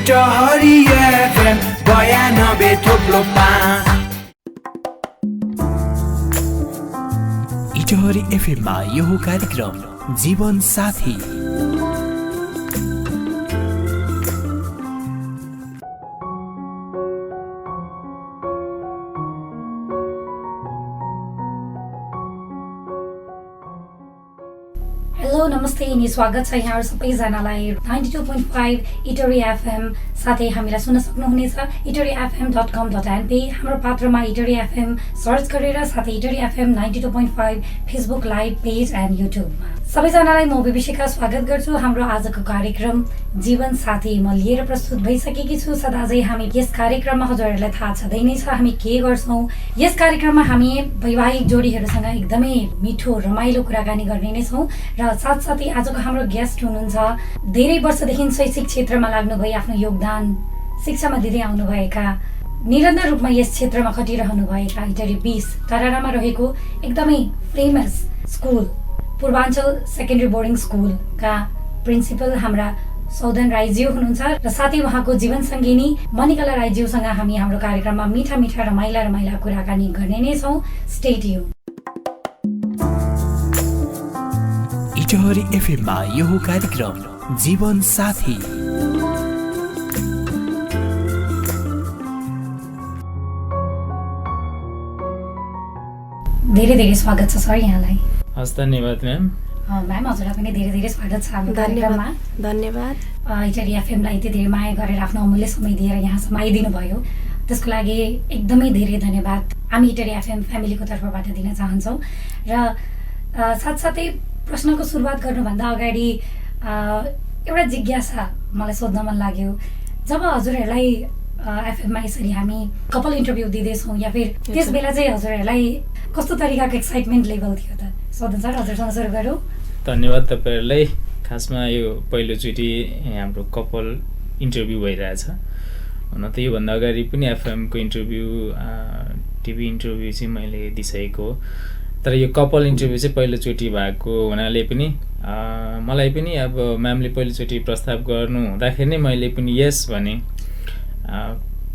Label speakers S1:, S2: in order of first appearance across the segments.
S1: Itahari FM 92.5 Itahari एफएममा यो कार्यक्रम जीवन साथी।
S2: हेलो नमस्ते अनि स्वागत छ यहाँहरु सबैजनालाई 92.5 इटहरी एफएम साथै हामीलाई सुन्न सक्नुहुनेछ itteryfm.com.np हाम्रो पात्रमा इटहरी एफएम सर्च गरेर साथै Itahari FM 92.5 Facebook live page and युट्युबमा सबैजनालाई म विभिषिका स्वागत गर्छु। हाम्रो आजको कार्यक्रम जीवन साथी म लिएर प्रस्तुत भइसकेकी छु। सदाझै हामी यस कार्यक्रममा हजुरहरूलाई थाहा छँदै नै छ हामी के गर्छौं। यस कार्यक्रममा हामी वैवाहिक जोडीहरूसँग एकदमै मिठो रमाइलो कुराकानी गर्ने नै छौं र साथसाथै आजको हाम्रो गेस्ट हुनुहुन्छ धेरै वर्षदेखि शैक्षिक क्षेत्रमा लाग्नुभई आफ्नो योगदान शिक्षामा दिँदै आउनुभएका निरन्तर रूपमा यस क्षेत्रमा खटिरहनु भएका इटहरी 20 तरारामा रहेको एकदमै famous school Purvanchal secondary boarding स्कुलका प्रिन्सिपल हाम्रा सौदन राईज्यू हुनुहुन्छ र साथै उहाँको जीवन सङ्गिनी मणिकला राईज्यूसँग हामी हाम्रो कार्यक्रममा मिठा मिठा रमाइला कुराकानी गर्ने नै छौं। Stay tune.
S1: इटहरी एफएममा यो कार्यक्रम जीवन साथी।
S2: धेरै स्वागत छ सर यहाँलाई।
S3: हस् धन्यवाद म्याम।
S2: म्याम हजुरलाई पनि धेरै स्वागत छ हाम्रो कार्यक्रममा।
S4: धन्यवाद।
S2: इटहरी एफएमलाई यति धेरै माया गरेर आफ्नो अमूल्य समय दिएर यहाँसम्म आइदिनु भयो त्यसको लागि एकदमै धेरै धन्यवाद हामी इटहरी एफएम फ्यामिलीको तर्फबाट दिन चाहन्छौँ। र साथसाथै प्रश्नको सुरुवात गर्नुभन्दा अगाडि एउटा जिज्ञासा मलाई सोध्न मन लाग्यो। जब हजुरहरूलाई एफएममा यसरी हामी कपल इन्टरभ्यू दिँदैछौँ या फिर त्यस बेला चाहिँ हजुरहरूलाई कस्तो तरिकाको एक्साइटमेन्ट लेभल थियो त? सोधन सर हजुरसँग सुरु गरौँ।
S3: धन्यवाद तपाईँहरूलाई। खासमा यो पहिलोचोटि हाम्रो कपल इन्टरभ्यू भइरहेछ। हुन त योभन्दा अगाडि पनि एफएमको इन्टरभ्यू टिभी इन्टरभ्यू चाहिँ मैले दिइसकेको हो, तर यो कपल इन्टरभ्यू चाहिँ पहिलोचोटि भएको हुनाले पनि मलाई पनि अब म्यामले पहिलोचोटि प्रस्ताव गर्नु हुँदाखेरि नै मैले पनि यस भने।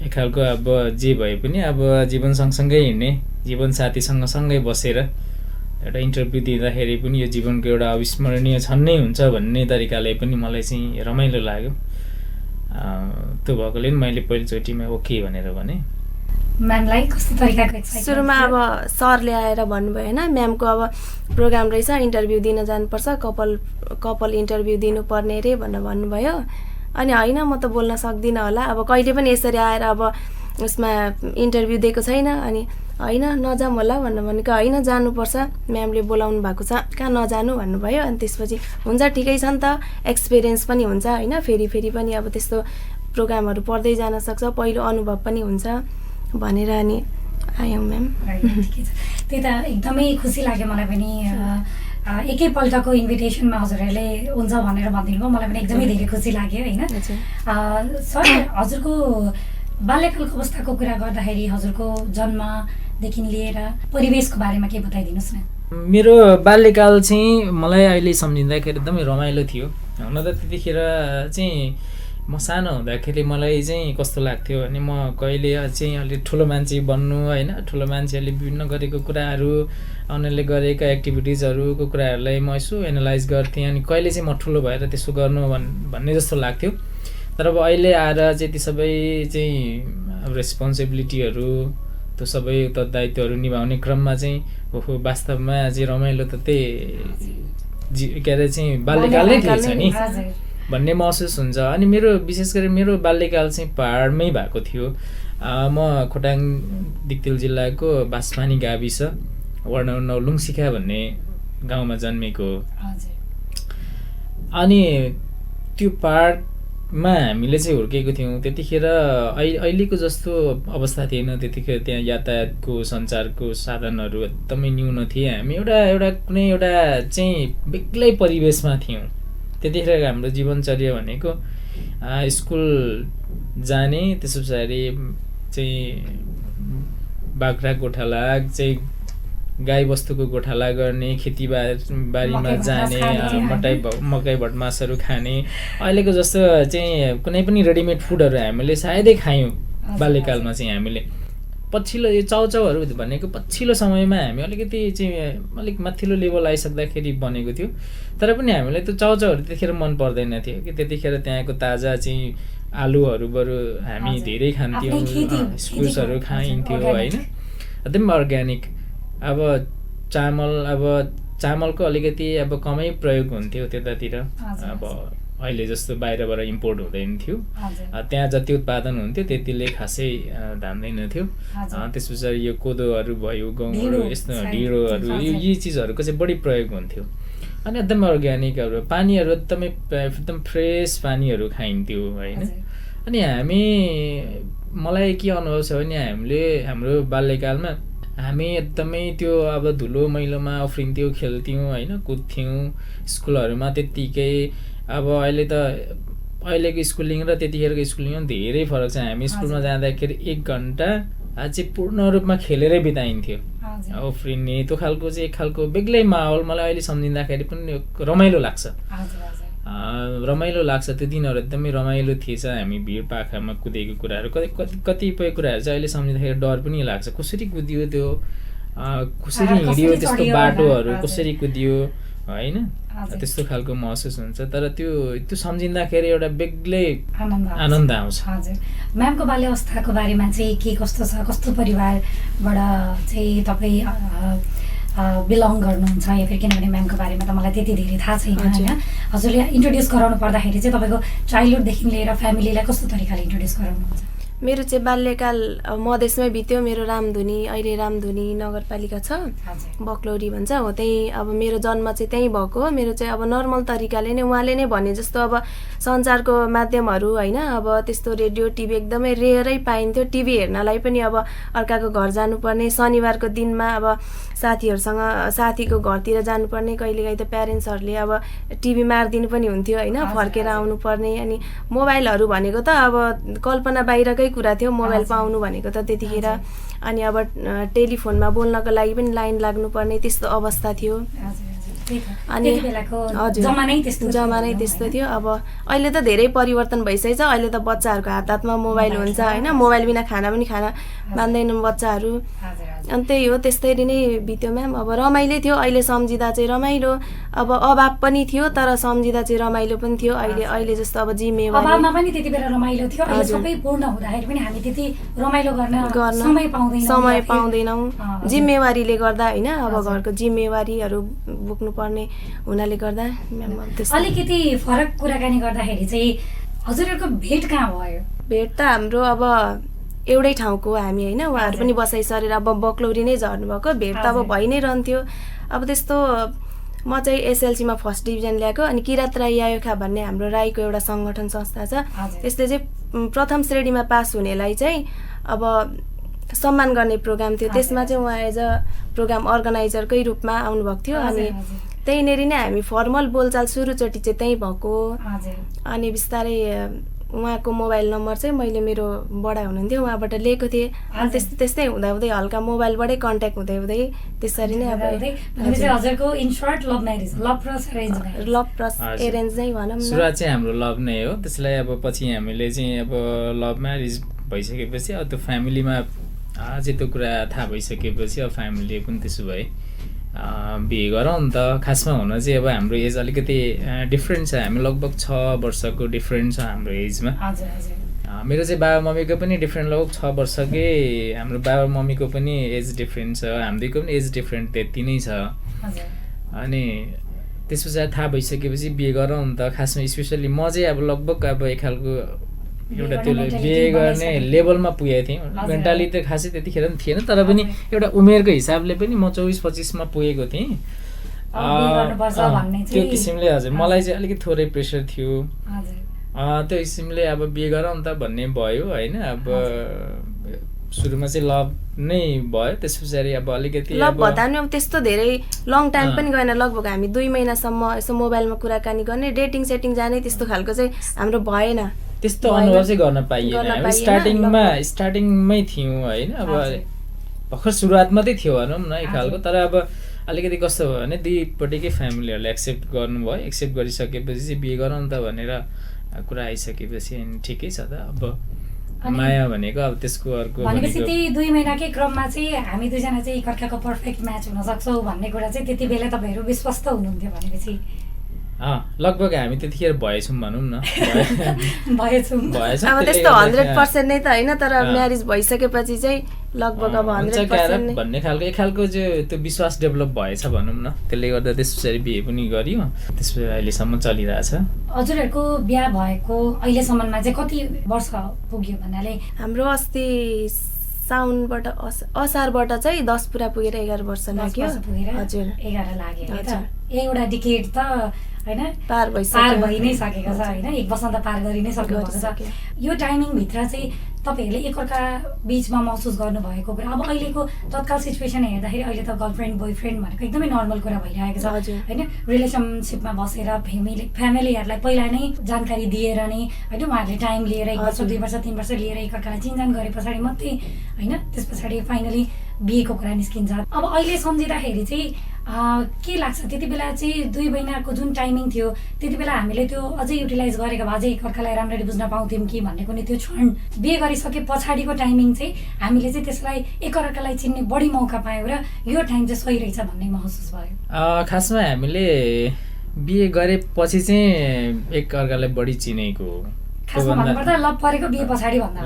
S3: एक खालको अब जे भए पनि अब जीवन सँगसँगै हिँड्ने जीवन साथीसँग सँगै बसेर एउटा इन्टरभ्यू दिँदाखेरि पनि यो जीवनको एउटा अविस्मरणीय क्षण नै हुन्छ भन्ने तरिकाले पनि मलाई चाहिँ रमाइलो लाग्यो। त्यो भएकोले पनि मैले पहिलोचोटिमा ओके भनेर भने।
S2: म्यामलाई कस्तो तरिकाको एक्साइटमेन्ट?
S4: सुरुमा अब सरले आएर भन्नुभयो होइन म्यामको अब प्रोग्राम रहेछ इन्टरभ्यू दिन जानुपर्छ कपल इन्टरभ्यू दिनुपर्ने रे भनेर भन्नुभयो। अनि होइन म त बोल्न सक्दिनँ होला अब कहिले पनि यसरी आएर अब उसमा इन्टरभ्यू दिएको छैन। अनि होइन नजाऊँ होला भनेको होइन जानुपर्छ म्यामले बोलाउनु भएको छ कहाँ नजानु भन्नुभयो। अनि त्यसपछि हुन्छ ठिकै छ नि त एक्सपिरियन्स पनि हुन्छ होइन फेरि पनि अब त्यस्तो प्रोग्रामहरू पढ्दै जान सक्छ पहिलो अनुभव पनि हुन्छ भनेर अनि आयौँ म्याम।
S2: त्यही त एकदमै खुसी लाग्यो मलाई पनि एकैपल्टको इन्भिटेसनमा हजुरहरूले हुन्छ भनेर भनिदिनु भयो मलाई पनि एकदमै धेरै खुसी लाग्यो होइन। सर हजुरको बाल्यकालको अवस्थाको कुरा गर्दाखेरि हजुरको जन्मदेखि लिएर परिवेशको बारेमा के बताइदिनुहोस् न।
S3: मेरो बाल्यकाल चाहिँ मलाई अहिले सम्झिँदाखेरि एकदमै रमाइलो थियो। हुन त त्यतिखेर चाहिँ म सानो हुँदाखेरि मलाई चाहिँ कस्तो लाग्थ्यो भने म कहिले चाहिँ अलिक ठुलो मान्छे बन्नु होइन ठुलो मान्छेहरूले विभिन्न गरेको कुराहरू उनीहरूले गरेका एक्टिभिटिजहरूको कुराहरूलाई म यसो एनालाइज गर्थेँ। अनि कहिले चाहिँ म ठुलो भएर त्यसो गर्नु भन्ने जस्तो लाग्थ्यो। तर अब अहिले आएर चाहिँ ती सबै चाहिँ रेस्पोन्सिबिलिटीहरू त्यो सबै उत्तरदायित्वहरू निभाउने क्रममा चाहिँ वास्तवमा चाहिँ रमाइलो त त्यही के अरे चाहिँ बाल्यकालै थिएछ नि भन्ने महसुस हुन्छ। अनि मेरो विशेष गरी मेरो बाल्यकाल चाहिँ पहाडमै भएको थियो। म खोटाङ दिक्तेल जिल्लाको बासपानी गाविस वार्ड नम्बर 9 लुङसिखा भन्ने गाउँमा जन्मेको। अनि त्यो पहाडमा हामीले चाहिँ हुर्केको थियौँ। त्यतिखेर अहिलेको जस्तो अवस्था थिएन। त्यतिखेर त्यहाँ यातायातको सञ्चारको साधनहरू एकदमै न्यून थिए। हामी एउटा कुनै एउटा चाहिँ बेग्लै परिवेशमा थियौँ। त्यतिखेर हाम्रो जीवनचर्या भनेको स्कुल जाने त्यस पछाडि चाहिँ बाख्राकोठा लाग चाहिँ गाईबस्तुको गोठाला गर्ने, खेतीबारीमा जाने, मकै भटमासहरू खाने। अहिलेको जस्तो चाहिँ कुनै पनि रेडिमेड फुडहरू हामीले सायदै खायौँ बाल्यकालमा चाहिँ। हामीले पछिल्लो यो चाउचाउहरू भनेको पछिल्लो समयमा हामी अलिकति चाहिँ अलिक माथिल्लो लेभल आइसक्दाखेरि बनेको थियो। तर पनि हामीलाई त्यो चाउचाउहरू त्यतिखेर मन पर्दैन थियो कि त्यतिखेर त्यहाँको ताजा चाहिँ आलुहरू बरु हामी धेरै खान्थ्यौँ, इस्कुसहरू खाइन्थ्यो होइन, एकदम अर्ग्यानिक। अब चामलको अलिकति अब कमै प्रयोग हुन्थ्यो त्यतातिर। अब अहिले जस्तो बाहिरबाट इम्पोर्ट हुँदैन थियो, त्यहाँ जति उत्पादन हुन्थ्यो त्यतिले खासै धान्दैन थियो। त्यस पछाडि यो कोदोहरू भयो, गहुँहरू, यस्तो ढिँडोहरू, यी चिजहरूको चाहिँ बढी प्रयोग हुन्थ्यो। अनि एकदम अर्ग्यानिकहरू, पानीहरू एकदम फ्रेस पानीहरू खाइन्थ्यो होइन। अनि मलाई के अनुभव छ भने हाम्रो बाल्यकालमा हामी एकदमै त्यो अब धुलो मैलोमा उफ्रिन्थ्यौँ, खेल्थ्यौँ होइन, कुद्थ्यौँ स्कुलहरूमा त्यत्तिकै। अब अहिलेको स्कुलिङ र त्यतिखेरको स्कुलिङमा धेरै फरक छ। हामी स्कुलमा जाँदाखेरि 1 घन्टा चाहिँ पूर्ण रूपमा खेलेरै बिताइन्थ्यो, उफ्रिने त्यो खालको चाहिँ एक खालको बेग्लै माहौल। मलाई अहिले सम्झिँदाखेरि पनि रमाइलो लाग्छ, रमाइलो लाग्छ। त्यो दिनहरू एकदमै रमाइलो थिएछ। हामी भिड पाखामा कुदेको कुराहरू, कतिपय कुराहरू चाहिँ अहिले सम्झिँदाखेरि डर पनि लाग्छ। कसरी कुदियो त्यो, कसरी हिँडियो, त्यस्तो बाटोहरू कसरी कुदियो होइन, त्यस्तो खालको महसुस हुन्छ। तर त्यो सम्झिँदाखेरि एउटा बेग्लै आनन्द आउँछ।
S2: हजुर, म्यामको बाल्य अवस्थाको बारेमा चाहिँ के कस्तो छ, कस्तो परिवारबाट चाहिँ तपाईँ बिलङ गर्नुहुन्छ, या फेरि किनभने म्यामको बारेमा त मलाई त्यति धेरै थाहा छैन होइन। हजुरले इन्ट्रोड्युस गराउनु पर्दाखेरि चाहिँ तपाईँको चाइल्डहुडदेखि लिएर फ्यामिलीलाई कस्तो तरिकाले इन्ट्रोड्युस गराउनुहुन्छ?
S4: मेरो चाहिँ बाल्यकाल मधेसमै बित्यो। मेरो रामधुनी, अहिले रामधुनी नगरपालिका छ, बक्लौरी भन्छ हो, त्यही अब मेरो जन्म चाहिँ त्यहीँ भएको हो। मेरो चाहिँ अब नर्मल तरिकाले नै उहाँले नै भने जस्तो अब सञ्चारको माध्यमहरू होइन, अब त्यस्तो रेडियो टिभी एकदमै रेयरै पाइन्थ्यो। टिभी हेर्नलाई पनि अब अर्काको घर जानुपर्ने, शनिबारको दिनमा अब साथीको घरतिर जानुपर्ने, कहिलेकाहीँ त प्यारेन्ट्सहरूले अब टिभी मारिदिनु पनि हुन्थ्यो होइन, फर्केर आउनुपर्ने। अनि मोबाइलहरू भनेको त अब कल्पना बाहिरकै कुरा थियो, मोबाइल पाउनु भनेको त त्यतिखेर। अनि अब टेलिफोनमा बोल्नको लागि पनि लाइन लाग्नुपर्ने त्यस्तो अवस्था थियो। अनि हजुर, जमानै त्यस्तो थियो। अब अहिले त धेरै परिवर्तन भइसकेछ। अहिले त बच्चाहरूको हातमा मोबाइल हुन्छ होइन, मोबाइल बिना खाना पनि खान मान्दैनन् बच्चाहरू। अनि त्यही हो, त्यस्तरी नै बित्यो म्याम। अब रमाइलो थियो, अहिले सम्झिँदा चाहिँ रमाइलो। अब अभाव पनि थियो तर सम्झिँदा चाहिँ रमाइलो पनि थियो। अहिले जस्तो अब जिम्मेवारी,
S2: अभावमा पनि त्यति बेला रमाइलो थियो, अहिले सबै पूर्ण हुँदाखेरि पनि हामी त्यति रमाइलो गर्न समय
S4: पाउँदैनौँ जिम्मेवारीले गर्दा होइन। अब घरको जिम्मेवारीहरू बोक्नुपर्ने हुनाले गर्दा
S2: अलिकति फरक कुराकानी गर्दाखेरि चाहिँ हजुरहरूको भेट कहाँ भयो?
S4: भेट त हाम्रो अब एउटै ठाउँको हामी होइन, उहाँहरू पनि बसाइ सरेर अब बक्लौरी नै झर्नुभएको। भेट त अब भइ नै रहन्थ्यो। अब त्यस्तो म चाहिँ एसएलसीमा फर्स्ट डिभिजन ल्याएको। अनि किरात राई आयोखा भन्ने हाम्रो राईको एउटा सङ्गठन संस्था छ, त्यसले चाहिँ प्रथम श्रेणीमा पास हुनेलाई चाहिँ अब सम्मान गर्ने प्रोग्राम थियो। त्यसमा चाहिँ उहाँ एज अ प्रोग्राम अर्गनाइजरकै रूपमा आउनुभएको थियो। अनि त्यहीँनिर नै हामी फर्मल बोलचाल सुरुचोटि चाहिँ त्यहीँ भएको। अनि बिस्तारै उहाँको मोबाइल नम्बर चाहिँ मैले मेरो बडा हुनुहुन्थ्यो उहाँबाट लिएको थिएँ। अनि त्यस्तै हुँदाहुँदै हल्का मोबाइलबाटै कन्ट्याक्ट हुँदै त्यसरी नै अब
S2: हजुरको in short love marriage, love plus arrange नै भनौँ न।
S3: सुरुवात चाहिँ हाम्रो लभ नै हो। त्यसलाई अब पछि हामीले चाहिँ अब लभ म्यारेज भइसकेपछि अब त्यो फ्यामिलीमा अझै त्यो कुरा थाहा भइसकेपछि अब फ्यामिलीले पनि त्यसो भए बिहे गरौँ नि त। खासमा हुन चाहिँ अब हाम्रो एज अलिकति डिफ्रेन्ट छ, हामी लगभग 6 वर्षको डिफ्रेन्ट छ हाम्रो एजमा। मेरो चाहिँ बाबा मम्मीको पनि डिफ्रेन्ट लगभग 6 वर्षकै, हाम्रो बाबा मम्मीको पनि एज डिफ्रेन्ट छ, हाम्रो दुईको पनि एज डिफ्रेन्ट त्यति नै छ। अनि त्यस पछाडि थाहा भइसकेपछि बिहे गरौँ नि त। खासमा स्पेसली म चाहिँ अब लगभग अब एक खालको एउटा त्यो बिहे गर्ने लेभलमा पुगेको थिएँ। मेन्टालिटी त खासै त्यतिखेर पनि थिएन, तर पनि एउटा उमेरको हिसाबले पनि म 24-25मा पुगेको थिएँ। त्यो किसिमले हजुर मलाई चाहिँ अलिकति थोरै प्रेसर थियो। त्यो किसिमले अब बिहे गरौँ त भन्ने भयो होइन। अब सुरुमा चाहिँ लभ नै भयो, त्यस पछाडि अब अलिकति
S4: लभ भन्दा पनि अब त्यस्तो धेरै लङ टाइम पनि गएन। लगभग हामी 2 महिनासम्म यसो मोबाइलमा कुराकानी गर्ने, डेटिङ सेटिङ जाने त्यस्तो खालको चाहिँ हाम्रो भएन।
S3: त्यस्तो अनुभव चाहिँ गर्न पाइएन। स्टार्टिङमै थियौँ होइन। अब भर्खर सुरुवात मात्रै थियो भनौँ न एक खालको। तर अब अलिकति कस्तो भयो भने दुईपट्टिकै फ्यामिलीहरूले एक्सेप्ट गर्नुभयो, एक्सेप्ट गरिसकेपछि चाहिँ बिहे गरौँ त भनेर कुरा आइसकेपछि ठिकै छ त। अब माया भनेको अब त्यसको अर्को
S2: भनेपछि त्यही 2 महिनाकै क्रममा चाहिँ हामी दुईजना चाहिँ एकअर्काको पर्फेक्ट म्याच हुन सक्छौँ भन्ने कुरा चाहिँ त्यति बेला तपाईँहरू विश्वस्त हुनुहुन्थ्यो भनेपछि
S3: लगभग हामी त्यतिखेर भएछौँ भनौँ न।
S2: भएछौँ
S4: अब त्यस्तो 100% नै त होइन, तर म्यारिज भइसकेपछि चाहिँ लगभग अब 100%
S3: भन्ने खालको एक खालको त्यो विश्वास डेभलप भएछ भनौँ न। त्यसले गर्दा त्यस पछाडि बिहे पनि गरियो, त्यसपछि अहिलेसम्म चलिरहेछ।
S2: हजुरहरूको बिहा भएको अहिलेसम्ममा चाहिँ कति वर्ष पुग्यो भन्नाले?
S4: हाम्रो अस्ति साउनबाट असारबाट चाहिँ 10 पुरा पुगेर 11 वर्ष लाग्यो।
S2: हजुर 11 लाग्यो। एउटा डिकेड त हैन
S4: पार
S2: भइ नै सकेको छ हैन, 1 वर्ष त पार गरि नै सक्नु भएको छ। यो टाइमिङ भित्र चाहिँ तपाईहरुले एकअर्का बीचमा महसुस गर्नुभएको कुरा अब अहिलेको तत्काल सिचुएसन हेर्दाखेरि अहिले त गर्लफ्रेन्ड बोयफ्रेन्ड भनेको एकदमै नर्मल कुरा भइरहेको छ हैन। रिलेसनसिपमा बसेर फ्यामिलीहरूलाई पहिला नै जानकारी दिएर नै हैन उहाँहरूले टाइम लिएर 1 वर्ष 2 वर्ष 3 वर्ष लिएर एकअर्कालाई चिनजान गरे पछाडि मात्रै हैन त्यस पछाडि फाइनली बिहेको कुरा निस्किन्छ। अब अहिले सम्झिँदाखेरि चाहिँ के लाग्छ त्यति बेला चाहिँ 2 महिनाको जुन टाइमिङ थियो त्यति बेला हामीले त्यो अझै युटिलाइज गरेको भए अझै एकअर्कालाई राम्ररी बुझ्न पाउँथ्यौँ कि भन्ने कुनै त्यो क्षण बिहे गरिसके पछाडिको टाइमिङ चाहिँ हामीले चाहिँ त्यसलाई एकअर्कालाई चिन्ने बढी मौका पायौँ र यो टाइम चाहिँ सही रहेछ भन्ने महसुस भयो।
S3: खासमा हामीले बिहे गरेपछि चाहिँ एकअर्कालाई बढी चिनेको
S2: खासमा भन्नुपर्दा लभ परेको बिहे पछाडि भन्दा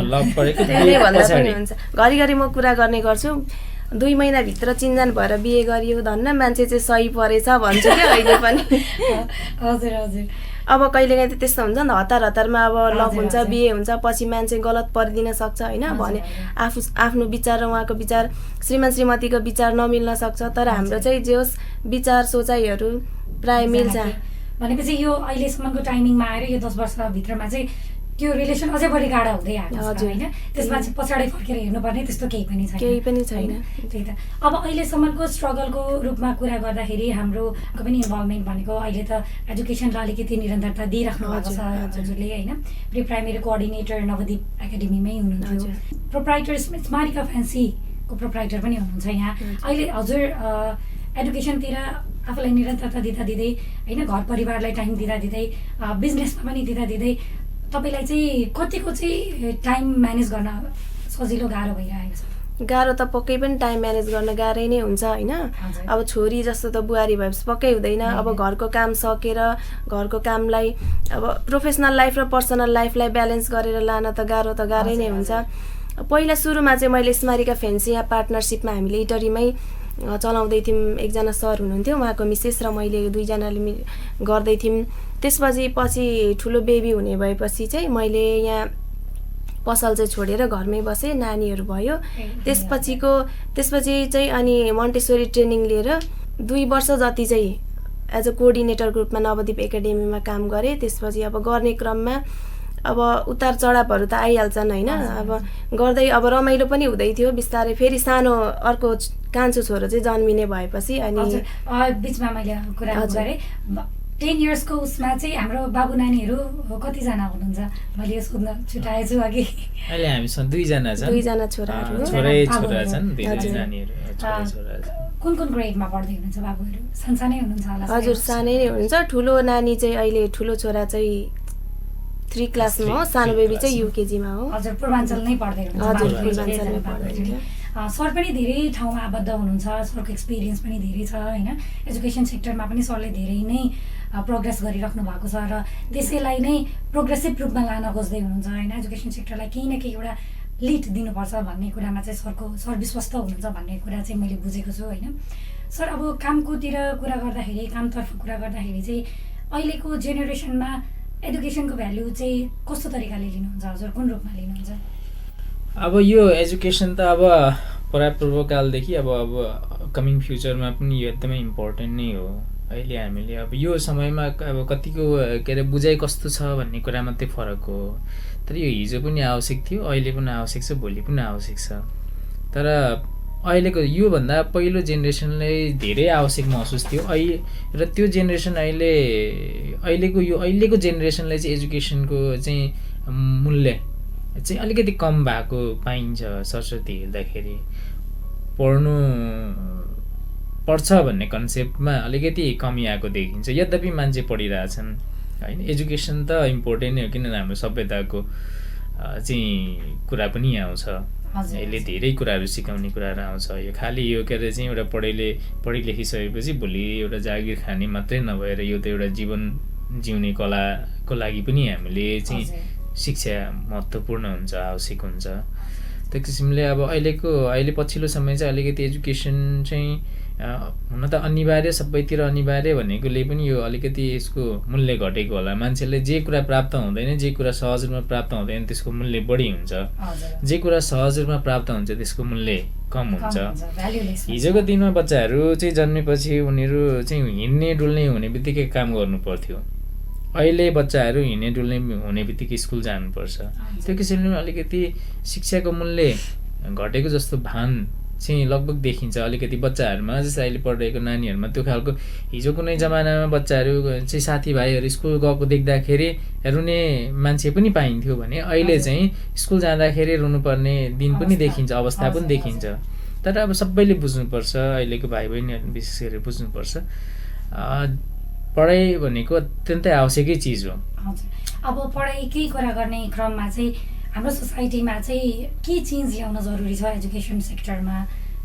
S3: लभ परेको
S4: हुन्छ। घरिघरि म कुरा गर्ने गर्छु 2 महिनाभित्र चिन्जान भएर बिहे गरियो धन्न मान्छे चाहिँ सही परेछ भन्छु क्या अहिले पनि।
S2: हजुर हजुर।
S4: अब कहिलेकाहीँ त त्यस्तो हुन्छ नि हतारमा अब लभ हुन्छ बिहे हुन्छ पछि मान्छे गलत परिदिन सक्छ होइन भने आफ्नो विचार र उहाँको विचार श्रीमान श्रीमतीको विचार नमिल्न सक्छ। तर हाम्रो चाहिँ जे होस् विचार सोचाइहरू प्राय मिल्छ।
S2: भनेपछि यो अहिलेसम्मको टाइमिङमा आएर यो 10 वर्षभित्रमा चाहिँ त्यो रिलेसन अझै बढी गाढा हुँदै आएको छ हैन। त्यसमा चाहिँ पछाडि फर्केर हेर्नुपर्ने त्यस्तो केही पनि छैन। त्यही त अब अहिलेसम्मको स्ट्रगलको रूपमा कुरा गर्दाखेरि हाम्रो पनि इन्भल्भमेन्ट भनेको अहिले त एजुकेसनलाई अलिकति निरन्तरता दिइराख्नु भएको छ हजुरले हैन। प्री प्राइमेरी कोअर्डिनेटर नवदीप एकाडेमीमै हुनुहुन्थ्यो, प्रोप्राइटर स्मारिका फ्यान्सीको प्रोप्राइटर पनि हुनुहुन्छ यहाँ। अहिले हजुर एडुकेसनतिर आफूलाई निरन्तरता दिँदै हैन घर परिवारलाई टाइम दिँदै बिजनेसमा पनि दिँदै तपाईलाई चाहिँ कतिको चाहिँ टाइम म्यानेज गर्न सजिलो गाह्रो भइरहेको छ?
S4: गाह्रो त पक्कै पनि टाइम म्यानेज गर्न गाह्रै नै हुन्छ होइन। अब छोरी जस्तो त बुहारी भएपछि पक्कै हुँदैन। अब घरको काम सकेर घरको कामलाई अब प्रोफेसनल लाइफ र पर्सनल लाइफलाई ब्यालेन्स गरेर लान त गाह्रै नै हुन्छ। पहिला सुरुमा चाहिँ मैले स्मारिका फ्यान्सी यहाँ पार्टनरसिपमा हामीले इटरीमै चलाउँदै थियौँ। एकजना सर हुनुहुन्थ्यो, उहाँको मिसेस र मैले 2 जनाले गर्दै थियौँ। पछि ठुलो बेबी हुने भएपछि चाहिँ मैले यहाँ पसल चाहिँ छोडेर घरमै बसेँ, नानीहरू भयो। त्यसपछि चाहिँ अनि मन्टेसोरी ट्रेनिङ लिएर 2 वर्ष जति चाहिँ एज अ कोअर्डिनेटरको रूपमा नवदीप एकाडेमीमा काम गरेँ। त्यसपछि अब गर्ने क्रममा अब उतार चढावहरू त आइहाल्छन् होइन। अब गर्दै अब रमाइलो पनि हुँदै थियो बिस्तारै। फेरि सानो अर्को कान्छो छोरो चाहिँ जन्मिने भएपछि अनि
S2: बिचमा मैले कुरा गरेँ 10 इयर्सको उसमा चाहिँ हाम्रो बाबु नानीहरू कतिजना हुनुहुन्छ? मैले यो सोध्न छुटाएछु अघि।
S3: अहिले हामीसँग 2 जना छन्,
S4: 2 जना छोराहरू
S3: छन्, 2 नानीहरू।
S2: कुन ग्रेडमा पढ्दै हुनुहुन्छ बाबुहरू? सानै हुनुहुन्छ होला?
S4: हजुर सानै नै हुनुहुन्छ। ठुलो नानी चाहिँ अहिले ठुलो छोरा चाहिँ 3 क्लासमा हो, सानो बेबी चाहिँ युकेजीमा हो।
S2: हजुर पूर्वाञ्चल नै पढ्दै हुनुहुन्छ?
S4: हजुर पूर्वाञ्चलमै पढ्दै।
S2: सर पनि धेरै ठाउँमा आबद्ध हुनुहुन्छ, सरको एक्सपिरियन्स पनि धेरै छ होइन। एजुकेसन सेक्टरमा पनि सरले धेरै नै प्रोग्रेस गरिराख्नु भएको छ र त्यसैलाई नै प्रोग्रेसिभ रूपमा लान खोज्दै हुनुहुन्छ होइन। एजुकेसन सेक्टरलाई केही न केही एउटा लिड दिनुपर्छ भन्ने कुरामा चाहिँ सर विश्वस्त हुनुहुन्छ भन्ने कुरा चाहिँ मैले बुझेको छु होइन। सर अब कामकोतिर कुरा गर्दाखेरि कामतर्फ कुरा गर्दाखेरि चाहिँ अहिलेको जेनेरेसनमा एजुकेसनको भ्याल्यु चाहिँ कस्तो तरिकाले लिनुहुन्छ हजुर? कुन रूपमा लिनुहुन्छ?
S3: अब यो एजुकेसन त अब परापूर्वकालदेखि अब कमिङ फ्युचरमा पनि यो एकदमै इम्पोर्टेन्ट नै हो। अहिले हामीले अब यो समयमा अब कतिको के अरे बुझाइ कस्तो छ भन्ने कुरा मात्रै फरक हो। तर यो हिजो पनि आवश्यक थियो, अहिले पनि आवश्यक छ, भोलि पनि आवश्यक छ। तर अहिलेको योभन्दा पहिलो जेनेरेसनलाई धेरै आवश्यक महसुस थियो र त्यो जेनेरेसन अहिलेको जेनेरेसनलाई चाहिँ एजुकेसनको चाहिँ मूल्य चाहिँ अलिकति कम भएको पाइन्छ सरस्वती हेर्दाखेरि। पर्छ भन्ने कन्सेप्टमा अलिकति कमी आएको देखिन्छ। यद्यपि मान्छे पढिरहेछन् होइन। एजुकेसन त इम्पोर्टेन्ट नै हो, किनभने हाम्रो सभ्यताको चाहिँ कुरा पनि आउँछ। यसले धेरै कुराहरू सिकाउने कुराहरू आउँछ। यो खालि यो के अरे चाहिँ एउटा पढि लेखिसकेपछि भोलि एउटा जागिर खाने मात्रै नभएर यो त एउटा जीवन जिउने कलाको लागि पनि हामीले चाहिँ शिक्षा महत्त्वपूर्ण हुन्छ, आवश्यक हुन्छ। त्यो किसिमले अब अहिले पछिल्लो समय चाहिँ अलिकति एजुकेसन चाहिँ हुन त अनिवार्य, सबैतिर अनिवार्य भनेकोले पनि यो अलिकति यसको मूल्य घटेको होला। मान्छेले जे कुरा प्राप्त हुँदैन, जे कुरा सहज रूपमा प्राप्त हुँदैन त्यसको मूल्य बढी हुन्छ, जे कुरा सहज रूपमा प्राप्त हुन्छ त्यसको मूल्य कम हुन्छ। हिजोको दिनमा बच्चाहरू चाहिँ जन्मेपछि उनीहरू चाहिँ हिँड्ने डुल्ने हुने बित्तिकै काम गर्नु पर्थ्यो। अहिले बच्चाहरू हिँड्ने डुल्ने हुने बित्तिकै स्कुल जानुपर्छ। त्यो किसिमले अलिकति शिक्षाको मूल्य घटेको जस्तो भान चाहिँ लगभग देखिन्छ अलिकति बच्चाहरूमा। जस्तै अहिले पढिरहेको नानीहरूमा त्यो खालको हिजो कुनै जमानामा बच्चाहरू चाहिँ साथीभाइहरू स्कुल गएको देख्दाखेरि रुने मान्छे पनि पाइन्थ्यो भने अहिले चाहिँ स्कुल जाँदाखेरि रुनुपर्ने दिन पनि देखिन्छ, अवस्था पनि देखिन्छ। तर अब सबैले बुझ्नुपर्छ, अहिलेको भाइ बहिनीहरू विशेष गरी बुझ्नुपर्छ, पढाइ भनेको अत्यन्तै आवश्यकै चिज हो।
S2: अब पढाइकै कुरा गर्ने क्रममा चाहिँ हाम्रो सोसाइटीमा चाहिँ के चेन्ज ल्याउन जरुरी छ एजुकेसन सेक्टरमा?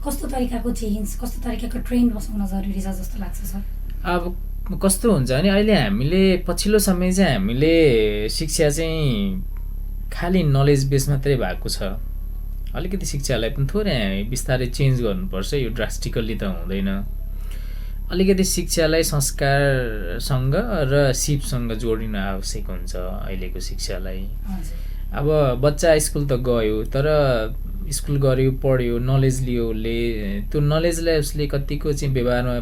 S2: कस्तो तरिकाको चेन्ज, कस्तो तरिकाको ट्रेन्ड बसाउन जरुरी छ जस्तो लाग्छ सर?
S3: अब कस्तो हुन्छ भने अहिले हामीले पछिल्लो समय चाहिँ हामीले शिक्षा चाहिँ खालि नलेज बेस मात्रै भएको छ। अलिकति शिक्षालाई पनि थोरै बिस्तारै चेन्ज गर्नुपर्छ, यो ड्रास्टिकल्ली त हुँदैन। अलिकति शिक्षालाई संस्कारसँग र सिपसँग जोडिन आवश्यक हुन्छ अहिलेको शिक्षालाई। अब बच्चा स्कुल त गयो, तर स्कुल गऱ्यो, पढ्यो, नलेज लियो, उसले त्यो नलेजलाई उसले कतिको चाहिँ व्यवहारमा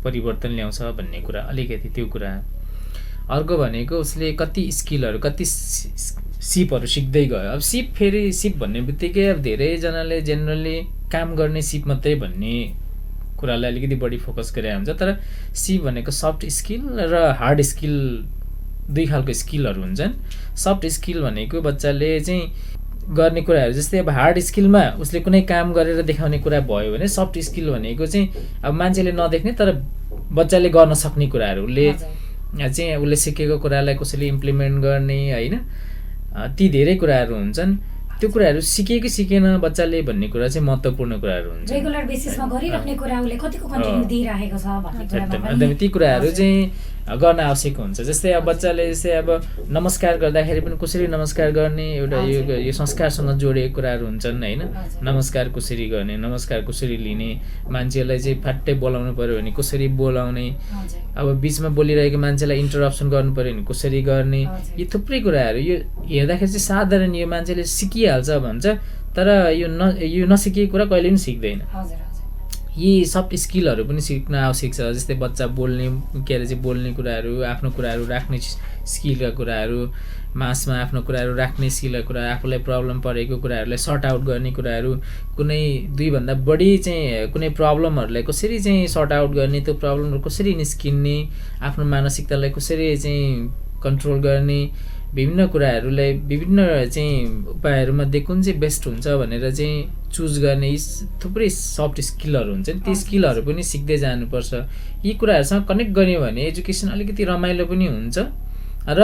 S3: परिवर्तन ल्याउँछ भन्ने कुरा अलिकति त्यो कुरा। अर्को भनेको उसले कति स्किलहरू, कति सिपहरू सिक्दै गयो। अब सिप भन्ने बित्तिकै अब धेरैजनाले जेनरली काम गर्ने सिप मात्रै भन्ने कुरालाई अलिकति बढी फोकस गरेर हुन्छ। तर सिप भनेको सफ्ट स्किल र हार्ड स्किल दुई खालको स्किलहरू हुन्छन्। सफ्ट स्किल भनेको बच्चाले चाहिँ गर्ने कुराहरू, जस्तै अब हार्ड स्किलमा उसले कुनै काम गरेर देखाउने कुरा भयो भने सफ्ट स्किल भनेको चाहिँ अब मान्छेले नदेख्ने तर बच्चाले गर्न सक्ने कुराहरू, उसले सिकेको कुरालाई कसैले इम्प्लिमेन्ट गर्ने होइन, ती धेरै कुराहरू हुन्छन्। त्यो कुराहरू सिकेको सिकेन बच्चाले भन्ने कुरा चाहिँ महत्त्वपूर्ण कुराहरू हुन्छ।
S2: रेगुलर बेसिसमा गरिराख्ने कुरा उसले कतिको कन्टिन्यू दिइराखेको छ भन्ने कुरामा
S3: एकदमै ती कुराहरू चाहिँ गर्न आवश्यक हुन्छ। जस्तै अब बच्चाले जस्तै अब नमस्कार गर्दाखेरि पनि कसरी नमस्कार गर्ने, एउटा यो संस्कारसँग जोडिएको कुराहरू हुन्छन् होइन। नमस्कार कसरी गर्ने, नमस्कार कसरी लिने, मान्छेलाई चाहिँ फाट्टै बोलाउनु पर्यो भने कसरी बोलाउने, अब बिचमा बोलिरहेको मान्छेलाई इन्टरप्सन गर्नु पर्यो भने कसरी गर्ने, यी थुप्रै कुराहरू यो हेर्दाखेरि चाहिँ साधारण यो मान्छेले सिकिहाल्छ भन्छ, तर यो नसिकेको कुरा कहिले पनि सिक्दैन। यी सफ्ट स्किलहरू पनि सिक्न आवश्यक छ। जस्तै बच्चा बोल्ने बोल्ने कुराहरू, आफ्नो कुराहरू राख्ने स्किलका कुराहरू, मासमा आफ्नो कुराहरू राख्ने स्किलका कुरा, आफूलाई प्रब्लम परेको कुराहरूलाई सर्ट आउट गर्ने कुराहरू, कुनै दुईभन्दा बढी चाहिँ कुनै प्रब्लमहरूलाई कसरी चाहिँ सर्ट आउट गर्ने, त्यो प्रब्लमहरू कसरी निस्किने, आफ्नो मानसिकतालाई कसरी चाहिँ कन्ट्रोल गर्ने, विभिन्न कुराहरूलाई विभिन्न चाहिँ उपायहरूमध्ये कुन चाहिँ बेस्ट हुन्छ भनेर चाहिँ चुज गर्ने यी थुप्रै सफ्ट स्किलहरू हुन्छन्। ती स्किलहरू पनि सिक्दै जानुपर्छ। यी कुराहरूसँग कनेक्ट गऱ्यो भने एजुकेसन अलिकति रमाइलो पनि हुन्छ र